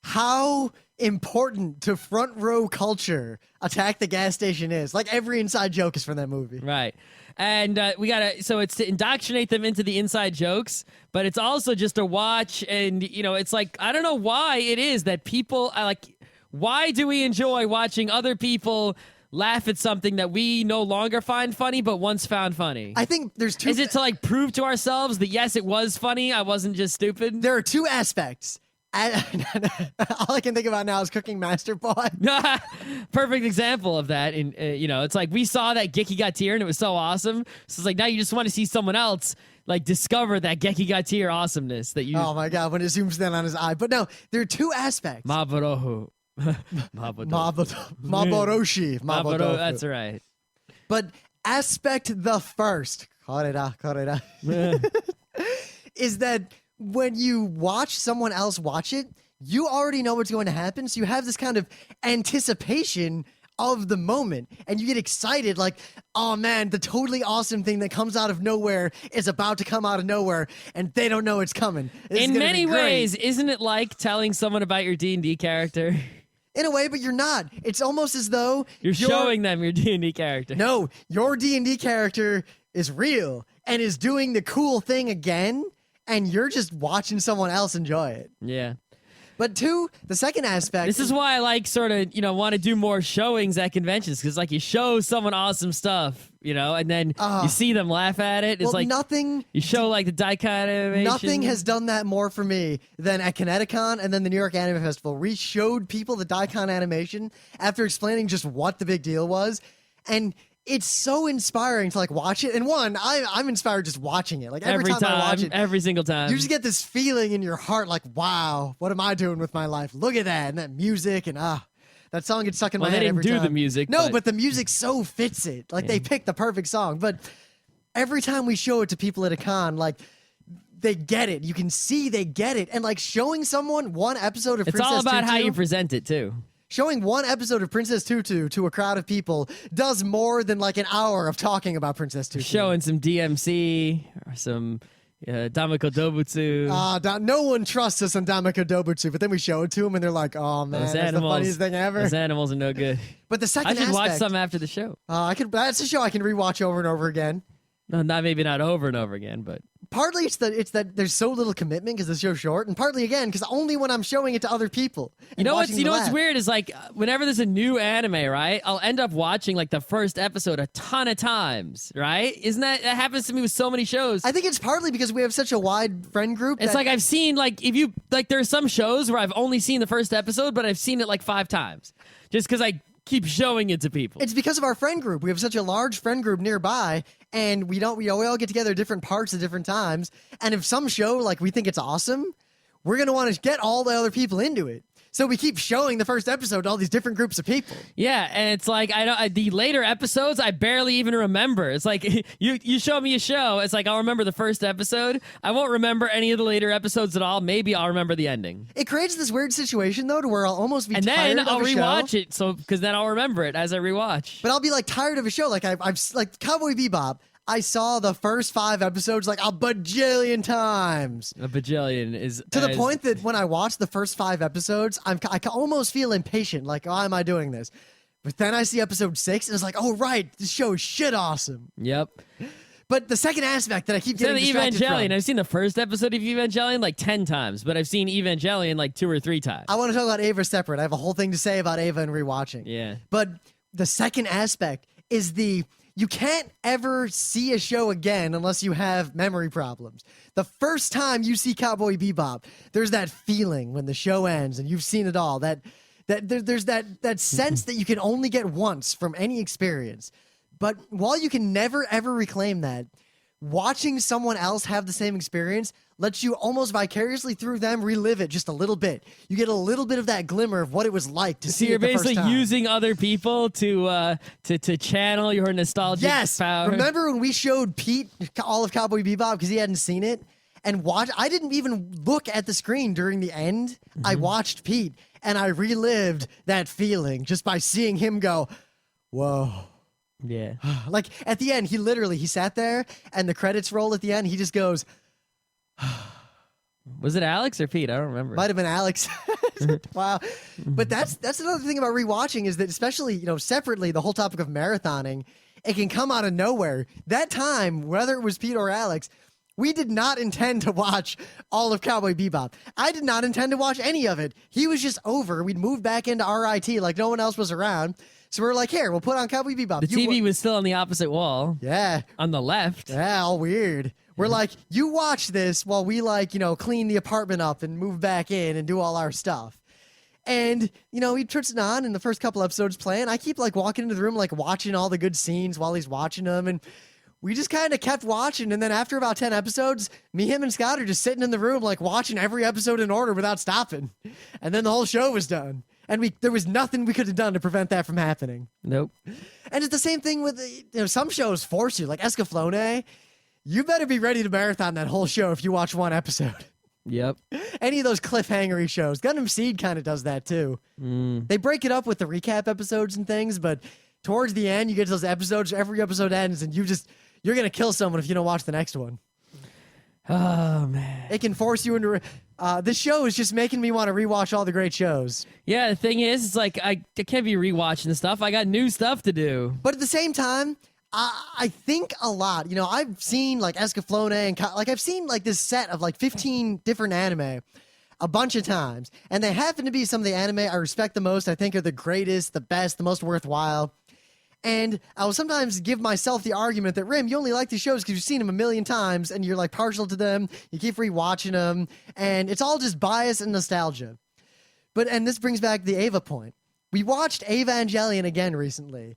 how important to front row culture Attack the Gas Station is. Like every inside joke is from that movie. Right. And so it's to indoctrinate them into the inside jokes, but it's also just to watch. And, it's like, I don't know why it is that people why do we enjoy watching other people laugh at something that we no longer find funny, but once found funny? I think there's two. Is it to like prove to ourselves that yes, it was funny, I wasn't just stupid? There are two aspects. All I can think about now is Cooking Master Boy. Perfect example of that. And it's like we saw that Geki got tier and it was so awesome. So it's like now you just want to see someone else like discover that Geki got tier awesomeness that you. Oh my God! When it zooms in on his eye, but no, there are two aspects. Maboroshi. Maboroshi. That's right. But aspect the first, korera, is that when you watch someone else watch it, you already know what's going to happen. So you have this kind of anticipation of the moment and you get excited like, oh man, the totally awesome thing that comes out of nowhere is about to come out of nowhere and they don't know it's coming. In many ways, isn't it like telling someone about your D&D character? In a way, but you're not. It's almost as though you're showing them your D&D character. No, your D&D character is real and is doing the cool thing again, and you're just watching someone else enjoy it. Yeah. But two, the second aspect. This is why I like sort of, want to do more showings at conventions because like you show someone awesome stuff, and then you see them laugh at it. It's like nothing. You show like the Daikon animation. Nothing has done that more for me than at Kineticon and then the New York Anime Festival. We showed people the Daikon animation after explaining just what the big deal was, and it's so inspiring to like watch it. And one, I'm inspired just watching it. Like every time I watch it, every single time, you just get this feeling in your heart, like, wow, what am I doing with my life? Look at that, and that music, and that song gets stuck in my head every time. They didn't do the music. No, but the music so fits it. Like they picked the perfect song. But every time we show it to people at a con, like they get it. You can see they get it. And like showing someone one episode of It's Princess all about Tutu, how you present it too. showing one episode of Princess Tutu to a crowd of people does more than like an hour of talking about Princess Tutu. Showing some DMC or some Damiko Dobutsu. No one trusts us on Damiko Dobutsu, but then we show it to them and they're like, oh man, that's the funniest thing ever. Those animals are no good. But the second I should watch aspect, some after the show. that's a show I can rewatch over and over again. No, not over and over again, but Partly it's that there's so little commitment because the show's short, and partly again because only when I'm showing it to other people. You know what's weird is like whenever there's a new anime, right? I'll end up watching like the first episode a ton of times, right? Isn't that happens to me with so many shows? I think it's partly because we have such a wide friend group. It's like I've seen like there are some shows where I've only seen the first episode, but I've seen it like 5 times, just because I keep showing it to people. It's because of our friend group. We have such a large friend group nearby, and we all get together at different parts at different times. And if some show like we think it's awesome, we're gonna want to get all the other people into it. So we keep showing the first episode to all these different groups of people. Yeah, and it's like the later episodes I barely even remember. It's like you show me a show, it's like I'll remember the first episode. I won't remember any of the later episodes at all. Maybe I'll remember the ending. It creates this weird situation though, to where I'll almost be and tired then I'll of a rewatch show, it, so because then I'll remember it as I rewatch. but I'll be like tired of a show. Like I've like Cowboy Bebop. I saw the first 5 episodes like a bajillion times. A bajillion is To the point that when I watch the first 5 episodes, I can almost feel impatient. Like, why am I doing this? But then I see episode 6, and it's like, oh, right, this show is shit awesome. Yep. But the second aspect that I keep Instead getting of distracted Evangelion, from, I've seen the first episode of Evangelion like 10 times, but I've seen Evangelion like 2 or 3 times. I want to talk about Ava separate. I have a whole thing to say about Ava and rewatching. Yeah. But the second aspect is you can't ever see a show again unless you have memory problems. The first time you see Cowboy Bebop, there's that feeling when the show ends and you've seen it all. There's that sense that you can only get once from any experience. But while you can never ever reclaim that, watching someone else have the same experience lets you almost vicariously through them relive it just a little bit. You get a little bit of that glimmer of what it was like to see you're it the first basically time. using other people to channel your nostalgic power. Remember when we showed Pete all of Cowboy Bebop because he hadn't seen it? And I didn't even look at the screen during the end. Mm-hmm. I watched Pete, and I relived that feeling just by seeing him go, whoa. Yeah. Like, at the end, he sat there, and the credits roll at the end, he just goes... Was it Alex or Pete? I don't remember. Might have been Alex. Wow. But that's another thing about rewatching is that especially, separately, the whole topic of marathoning, it can come out of nowhere. That time, whether it was Pete or Alex, we did not intend to watch all of Cowboy Bebop. I did not intend to watch any of it. He was just over. We'd moved back into RIT like no one else was around. So we were like, here, we'll put on Cowboy Bebop. The TV was still on the opposite wall. Yeah. On the left. Yeah, all weird. We're like, you watch this while we clean the apartment up and move back in and do all our stuff. And, he turns it on and the first couple episodes playing. I keep walking into the room, watching all the good scenes while he's watching them. And we just kind of kept watching. And then after about 10 episodes, me, him, and Scott are just sitting in the room, watching every episode in order without stopping. And then the whole show was done. And there was nothing we could have done to prevent that from happening. Nope. And it's the same thing with, some shows force you, like Escaflowne. You better be ready to marathon that whole show if you watch one episode. Yep. Any of those cliffhangery shows. Gundam Seed kind of does that too. They break it up with the recap episodes and things, but towards the end, you get to those episodes, every episode ends, and you're going to kill someone if you don't watch the next one. Oh, man. It can force you into... this show is just making me want to rewatch all the great shows. Yeah, the thing is, it's like I can't be rewatching stuff. I got new stuff to do. But at the same time... I think a lot. I've seen Escaflowne and I've seen this set of 15 different anime a bunch of times, and they happen to be some of the anime I respect the most. I think are the greatest, the best, the most worthwhile. And I will sometimes give myself the argument that Rim, you only like these shows because you've seen them a million times, and you're partial to them. You keep rewatching them, and it's all just bias and nostalgia. And this brings back the Ava point. We watched Evangelion again recently,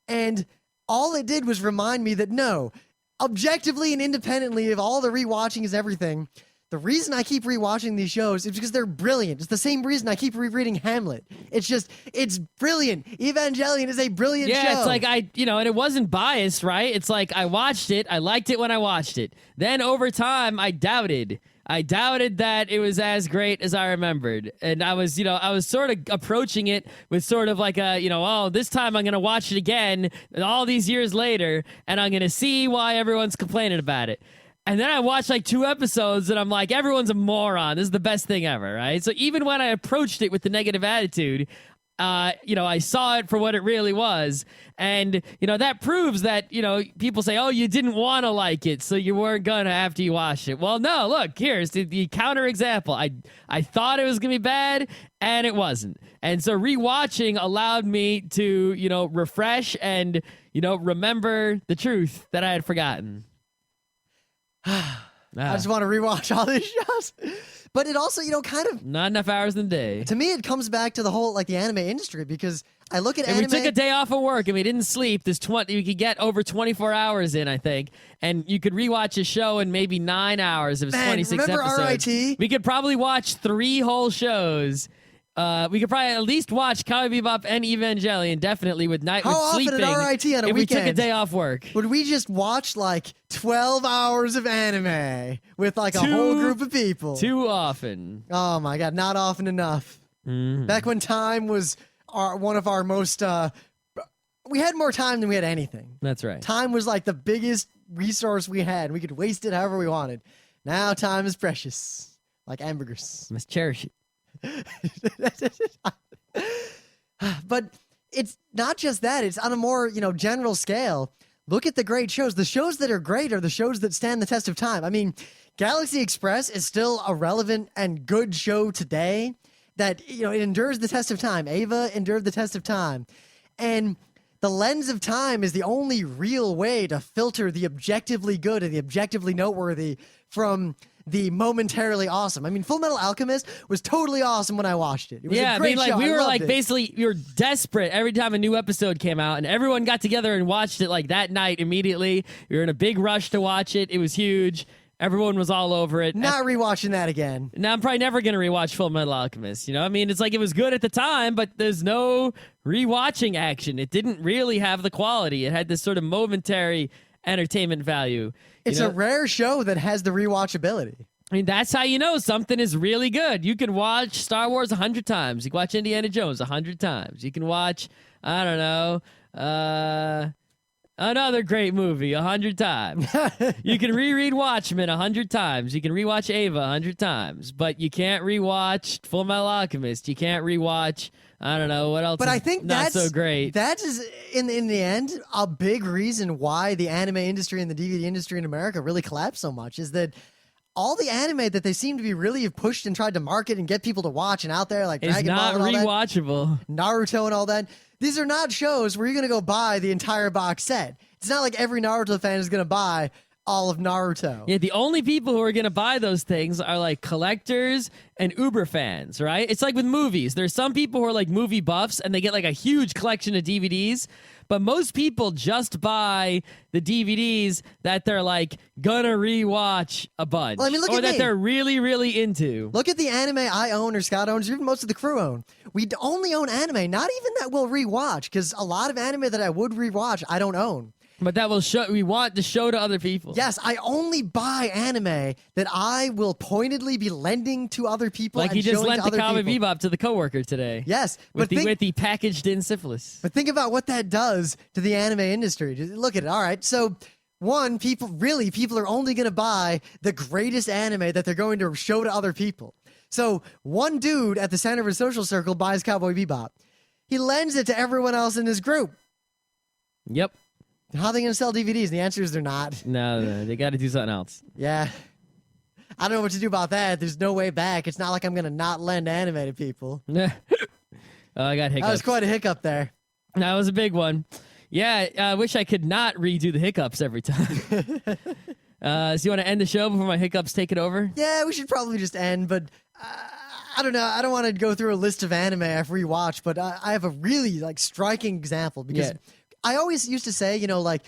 and all it did was remind me that no, objectively and independently of all the rewatching is everything, the reason I keep rewatching these shows is because they're brilliant. It's the same reason I keep rereading Hamlet. It's brilliant. Evangelion is a brilliant show. Yeah, it's like and it wasn't biased, right? It's like I watched it. I liked it when I watched it. Then over time, I doubted. I doubted that it was as great as I remembered. And I was sort of approaching it with sort of like this time I'm going to watch it again all these years later, and I'm going to see why everyone's complaining about it. And then I watched like 2 episodes and I'm like, everyone's a moron. This is the best thing ever, right? So even when I approached it with the negative attitude, I saw it for what it really was. And, that proves that, people say, oh, you didn't want to like it, so you weren't going to after you watched it. Well, no, look, here's the counter example. I thought it was going to be bad, and it wasn't. And so rewatching allowed me to, refresh and, remember the truth that I had forgotten. I just want to rewatch all these shows. But it also, kind of... Not enough hours in the day. To me, it comes back to the whole, the anime industry, because I look at and anime... we took a day off of work, and we didn't sleep. You could get over 24 hours in, I think. And you could rewatch a show in maybe 9 hours. It was 26 episodes. RIT? We could probably watch 3 whole shows. We could probably at least watch Cowboy Bebop and Evangelion, definitely, with sleeping. How often at RIT on a if weekend? we took a day off work. Would we just watch 12 hours of anime with a whole group of people? Too often. Oh my god, not often enough. Mm-hmm. Back when time was one of our most... we had more time than we had anything. That's right. Time was the biggest resource we had. We could waste it however we wanted. Now time is precious. Like hamburgers. Must cherish it. But it's not just that. It's on a more, general scale. Look at the great shows. The shows that are great are the shows that stand the test of time. I mean, Galaxy Express is still a relevant and good show today that, it endures the test of time. Ava endured the test of time. And the lens of time is the only real way to filter the objectively good and the objectively noteworthy from the momentarily awesome. I mean, Full Metal Alchemist was totally awesome when I watched it. It was a great show. We were basically, we were desperate every time a new episode came out, and everyone got together and watched it that night immediately. We were in a big rush to watch it. It was huge. Everyone was all over it. Not rewatching that again. Now I'm probably never going to rewatch Full Metal Alchemist. I mean, it's it was good at the time, but there's no rewatching action. It didn't really have the quality. It had this sort of momentary entertainment value. It's a rare show that has the rewatchability. I mean, that's how you know something is really good. You can watch Star Wars 100 times. You can watch Indiana Jones 100 times. You can watch, I don't know, another great movie 100 times. You can reread Watchmen 100 times. You can rewatch Ava 100 times. But you can't rewatch Full Metal Alchemist. You can't rewatch... I don't know what else. But I think not so great. That is in the end a big reason why the anime industry and the DVD industry in America really collapsed so much is that all the anime that they seem to be really have pushed and tried to market and get people to watch and out there Dragon Ball and all rewatchable. that, Naruto and all that. These are not shows where you're gonna go buy the entire box set. It's not like every Naruto fan is gonna buy all of Naruto. Yeah, the only people who are going to buy those things are collectors and Uber fans, right? It's like with movies. There's some people who are movie buffs and they get a huge collection of DVDs, but most people just buy the DVDs that they're gonna rewatch a bunch. Well, I mean, look or at that me. they're really, really into. Look at the anime I own or Scott owns, or even most of the crew own. We only own anime, not even that we'll rewatch, because a lot of anime that I would rewatch, I don't own. But that will show. We want to show to other people. Yes, I only buy anime that I will pointedly be lending to other people. Like and you just showing lent to the other Cowboy people. Bebop to the coworker today. Yes, with the packaged in syphilis. But think about what that does to the anime industry. Just look at it. All right, so one, people are only going to buy the greatest anime that they're going to show to other people. So one dude at the center of his social circle buys Cowboy Bebop. He lends it to everyone else in his group. Yep. How are they going to sell DVDs? The answer is they're not. No, they got to do something else. Yeah. I don't know what to do about that. There's no way back. It's not like I'm going to not lend anime to people. Oh, I got hiccups. That was quite a hiccup there. That was a big one. Yeah, I wish I could not redo the hiccups every time. So you want to end the show before my hiccups take it over? Yeah, we should probably just end, but I don't know. I don't want to go through a list of anime I've rewatched, but I have a really striking example because I always used to say, Shoujo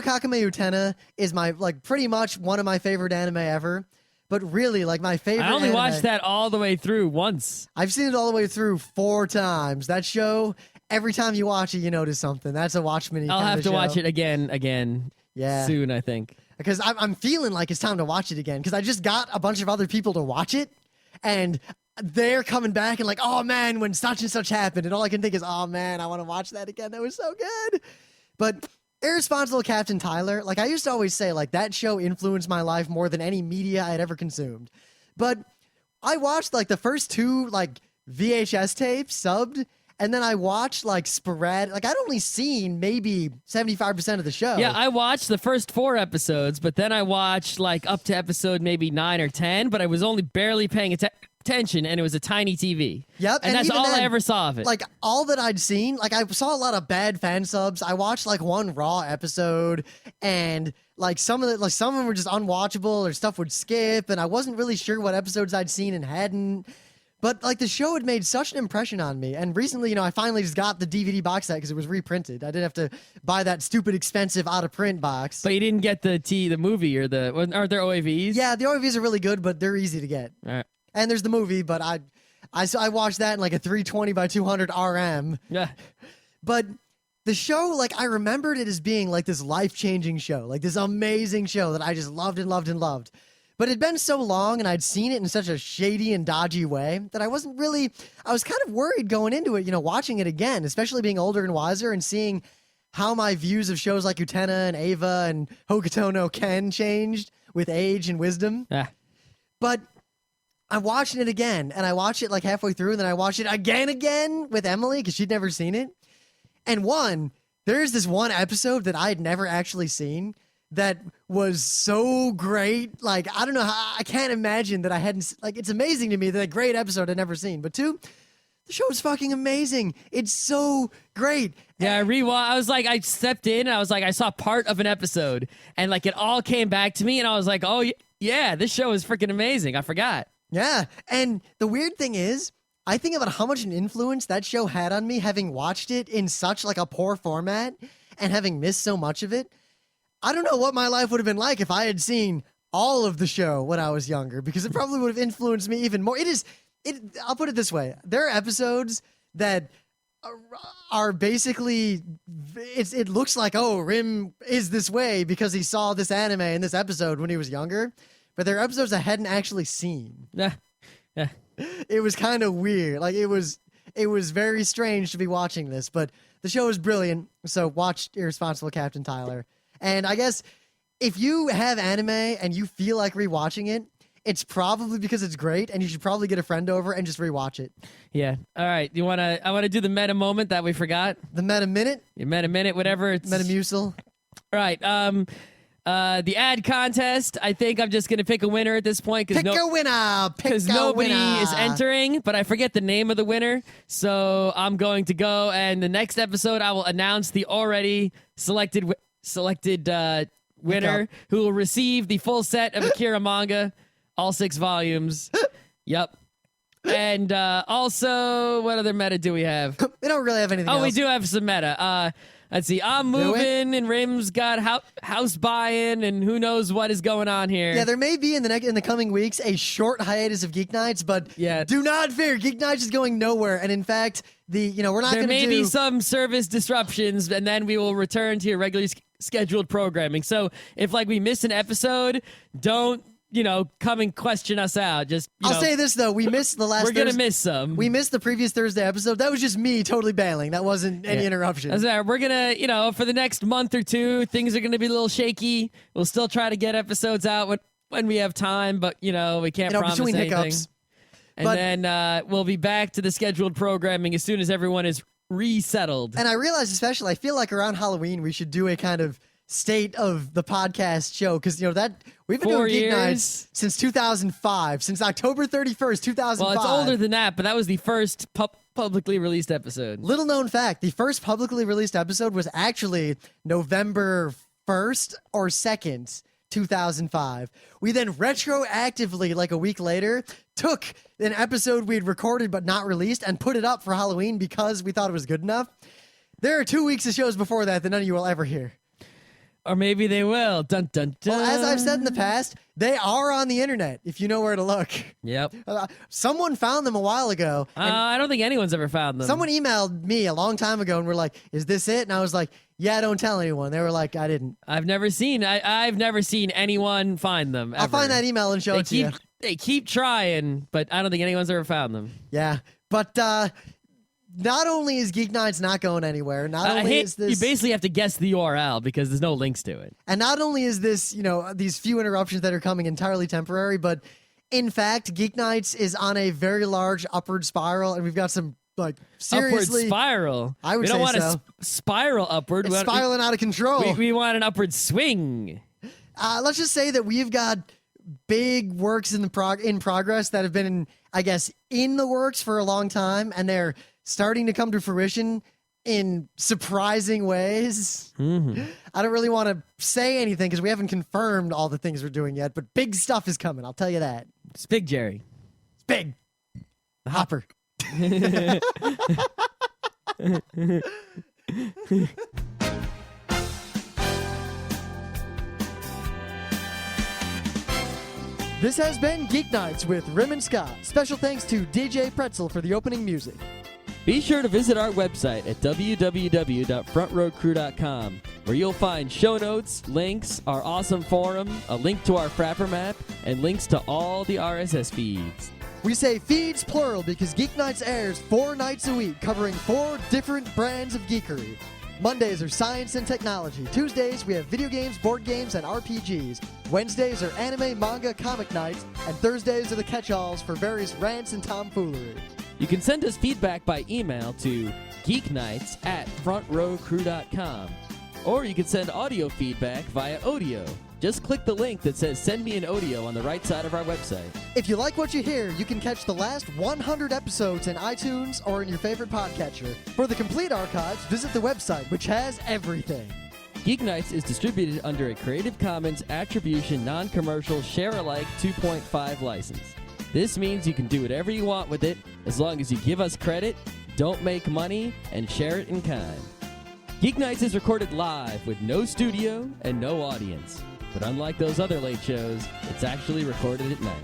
Kakame Utena is my pretty much one of my favorite anime ever. But really, like my favorite. I only anime, watched that all the way through once. I've seen it all the way through 4 times. That show, every time you watch it, you notice something. That's a watch mini. I'll have to show. watch it again. Yeah. Soon, I think. Because I'm feeling like it's time to watch it again. Because I just got a bunch of other people to watch it, and they're coming back and like, oh man, when such and such happened, and all I can think is, oh man, I want to watch that again. That was so good. But Irresponsible Captain Tyler, like I used to always say, like that show influenced my life more than any media I had ever consumed. But I watched like the first 2 like VHS tapes subbed, and then I watched like sporadic. Like I'd only seen maybe 75% of the show. Yeah, I watched the first 4 episodes, but then I watched like up to episode maybe 9 or 10, but I was only barely paying attention, and it was a tiny TV. Yep, and that's even all I then, ever saw of it. Like all that I'd seen, like I saw a lot of bad fan subs. I watched like 1 Raw episode, and like some of them were just unwatchable or stuff would skip, and I wasn't really sure what episodes I'd seen and hadn't. But like the show had made such an impression on me, and recently, I finally just got the DVD box set because it was reprinted. I didn't have to buy that stupid expensive out of print box. But you didn't get the movie or aren't there OAVs? Yeah, the OAVs are really good, but they're easy to get. All right. And there's the movie, but I watched that in like a 320 by 200 RM. Yeah. But the show, like I remembered it as being like this life-changing show, like this amazing show that I just loved and loved and loved. But it'd been so long and I'd seen it in such a shady and dodgy way that I was kind of worried going into it, watching it again, especially being older and wiser and seeing how my views of shows like Utena and Ava and Hokuto no Ken changed with age and wisdom. Yeah. But I'm watching it again, and I watched it like halfway through, and then I watched it again with Emily because she'd never seen it. And there's this one episode that I had never actually seen that was so great. Like, I don't know how, I can't imagine that I hadn't, like, it's amazing to me that a great episode I'd never seen. But 2, the show is fucking amazing. It's so great. Yeah, I was like, I stepped in, and I was like, I saw part of an episode, and like it all came back to me, and I was like, oh yeah, this show is freaking amazing. I forgot. Yeah, and the weird thing is, I think about how much an influence that show had on me, having watched it in such like a poor format and having missed so much of it. I don't know what my life would have been like if I had seen all of the show when I was younger, because it probably would have influenced me even more. I'll put it this way. There are episodes that are basically, it looks like, oh, Rim is this way because he saw this anime in this episode when he was younger. But there are episodes I hadn't actually seen. Yeah. It was kind of weird. Like it was very strange to be watching this, but the show is brilliant. So watch Irresponsible Captain Tyler. And I guess if you have anime and you feel like rewatching it, it's probably because it's great, and you should probably get a friend over and just rewatch it. Yeah. All right. I want to do the meta moment that we forgot. The meta minute? Your meta minute, whatever. It's Metamucil. All right. The ad contest. I think I'm just gonna pick a winner at this point Pick a winner. Because nobody is entering, but I forget the name of the winner. So I'm going to go, and the next episode I will announce the already selected winner who will receive the full set of Akira manga, all 6 volumes. Yep. And also, what other meta do we have? We don't really have anything else. We do have some meta. Let's see. I'm moving, and Rim's got house buying, and who knows what is going on here. Yeah, there may be in the coming weeks a short hiatus of Geeknights, but do not fear. Geeknights is going nowhere, and in fact, we're not going to do. There may be some service disruptions, and then we will return to your regularly scheduled programming. So if we miss an episode, don't come and question us out. Just I'll say this though, we missed the last. We're gonna miss some. We missed the previous Thursday episode. That was just me totally bailing. That wasn't any interruption. We're gonna, for the next month or 2, things are gonna be a little shaky. We'll still try to get episodes out when we have time, but we can't promise between anything. Hiccups. And then we'll be back to the scheduled programming as soon as everyone is resettled. And I realize, especially, I feel like around Halloween we should do a kind of state of the podcast show, because that we've been 4 doing years Geeknights since 2005, since October 31st, 2005. Well, it's older than that, but that was the first publicly released episode. Little known fact, the first publicly released episode was actually November 1st or 2nd, 2005. We then retroactively, a week later, took an episode we had recorded but not released and put it up for Halloween because we thought it was good enough. There are 2 weeks of shows before that none of you will ever hear. Or maybe they will. Dun, dun, dun. Well, as I've said in the past, they are on the internet if you know where to look. Yep. Someone found them a while ago. I don't think anyone's ever found them. Someone emailed me a long time ago and were like, "Is this it?" And I was like, "Yeah, don't tell anyone." They were like, "I didn't." I've never seen anyone find them. Ever. I'll find that email and show it to you. They keep trying, but I don't think anyone's ever found them. Yeah, but not only is Geeknights not going anywhere, not only is this... You basically have to guess the URL because there's no links to it. And not only is this, these few interruptions that are coming entirely temporary, but in fact, Geeknights is on a very large upward spiral, and we've got some, seriously... Upward spiral? I would we say don't want so. to spiral upward. It's spiraling out of control. We want an upward swing. Let's just say that we've got big works in progress that have been, in the works for a long time, and they're starting to come to fruition in surprising ways. Mm-hmm. I don't really want to say anything because we haven't confirmed all the things we're doing yet, but big stuff is coming. I'll tell you that. It's big, Jerry. It's big. The Hopper. This has been Geeknights with Rim and Scott. Special thanks to DJ Pretzel for the opening music. Be sure to visit our website at www.frontrowcrew.com, where you'll find show notes, links, our awesome forum, a link to our Frapper map, and links to all the RSS feeds. We say feeds plural because Geeknights airs 4 nights a week, covering 4 different brands of geekery. Mondays are science and technology. Tuesdays, we have video games, board games, and RPGs. Wednesdays are anime, manga, comic nights. And Thursdays are the catch-alls for various rants and tomfoolery. You can send us feedback by email to geeknights@frontrowcrew.com. Or you can send audio feedback via Audio. Just click the link that says Send Me an Audio on the right side of our website. If you like what you hear, you can catch the last 100 episodes in iTunes or in your favorite podcatcher. For the complete archives, visit the website, which has everything. Geeknights is distributed under a Creative Commons Attribution Non-Commercial Share-alike 2.5 license. This means you can do whatever you want with it as long as you give us credit, don't make money, and share it in kind. Geeknights is recorded live with no studio and no audience. But unlike those other late shows, it's actually recorded at night.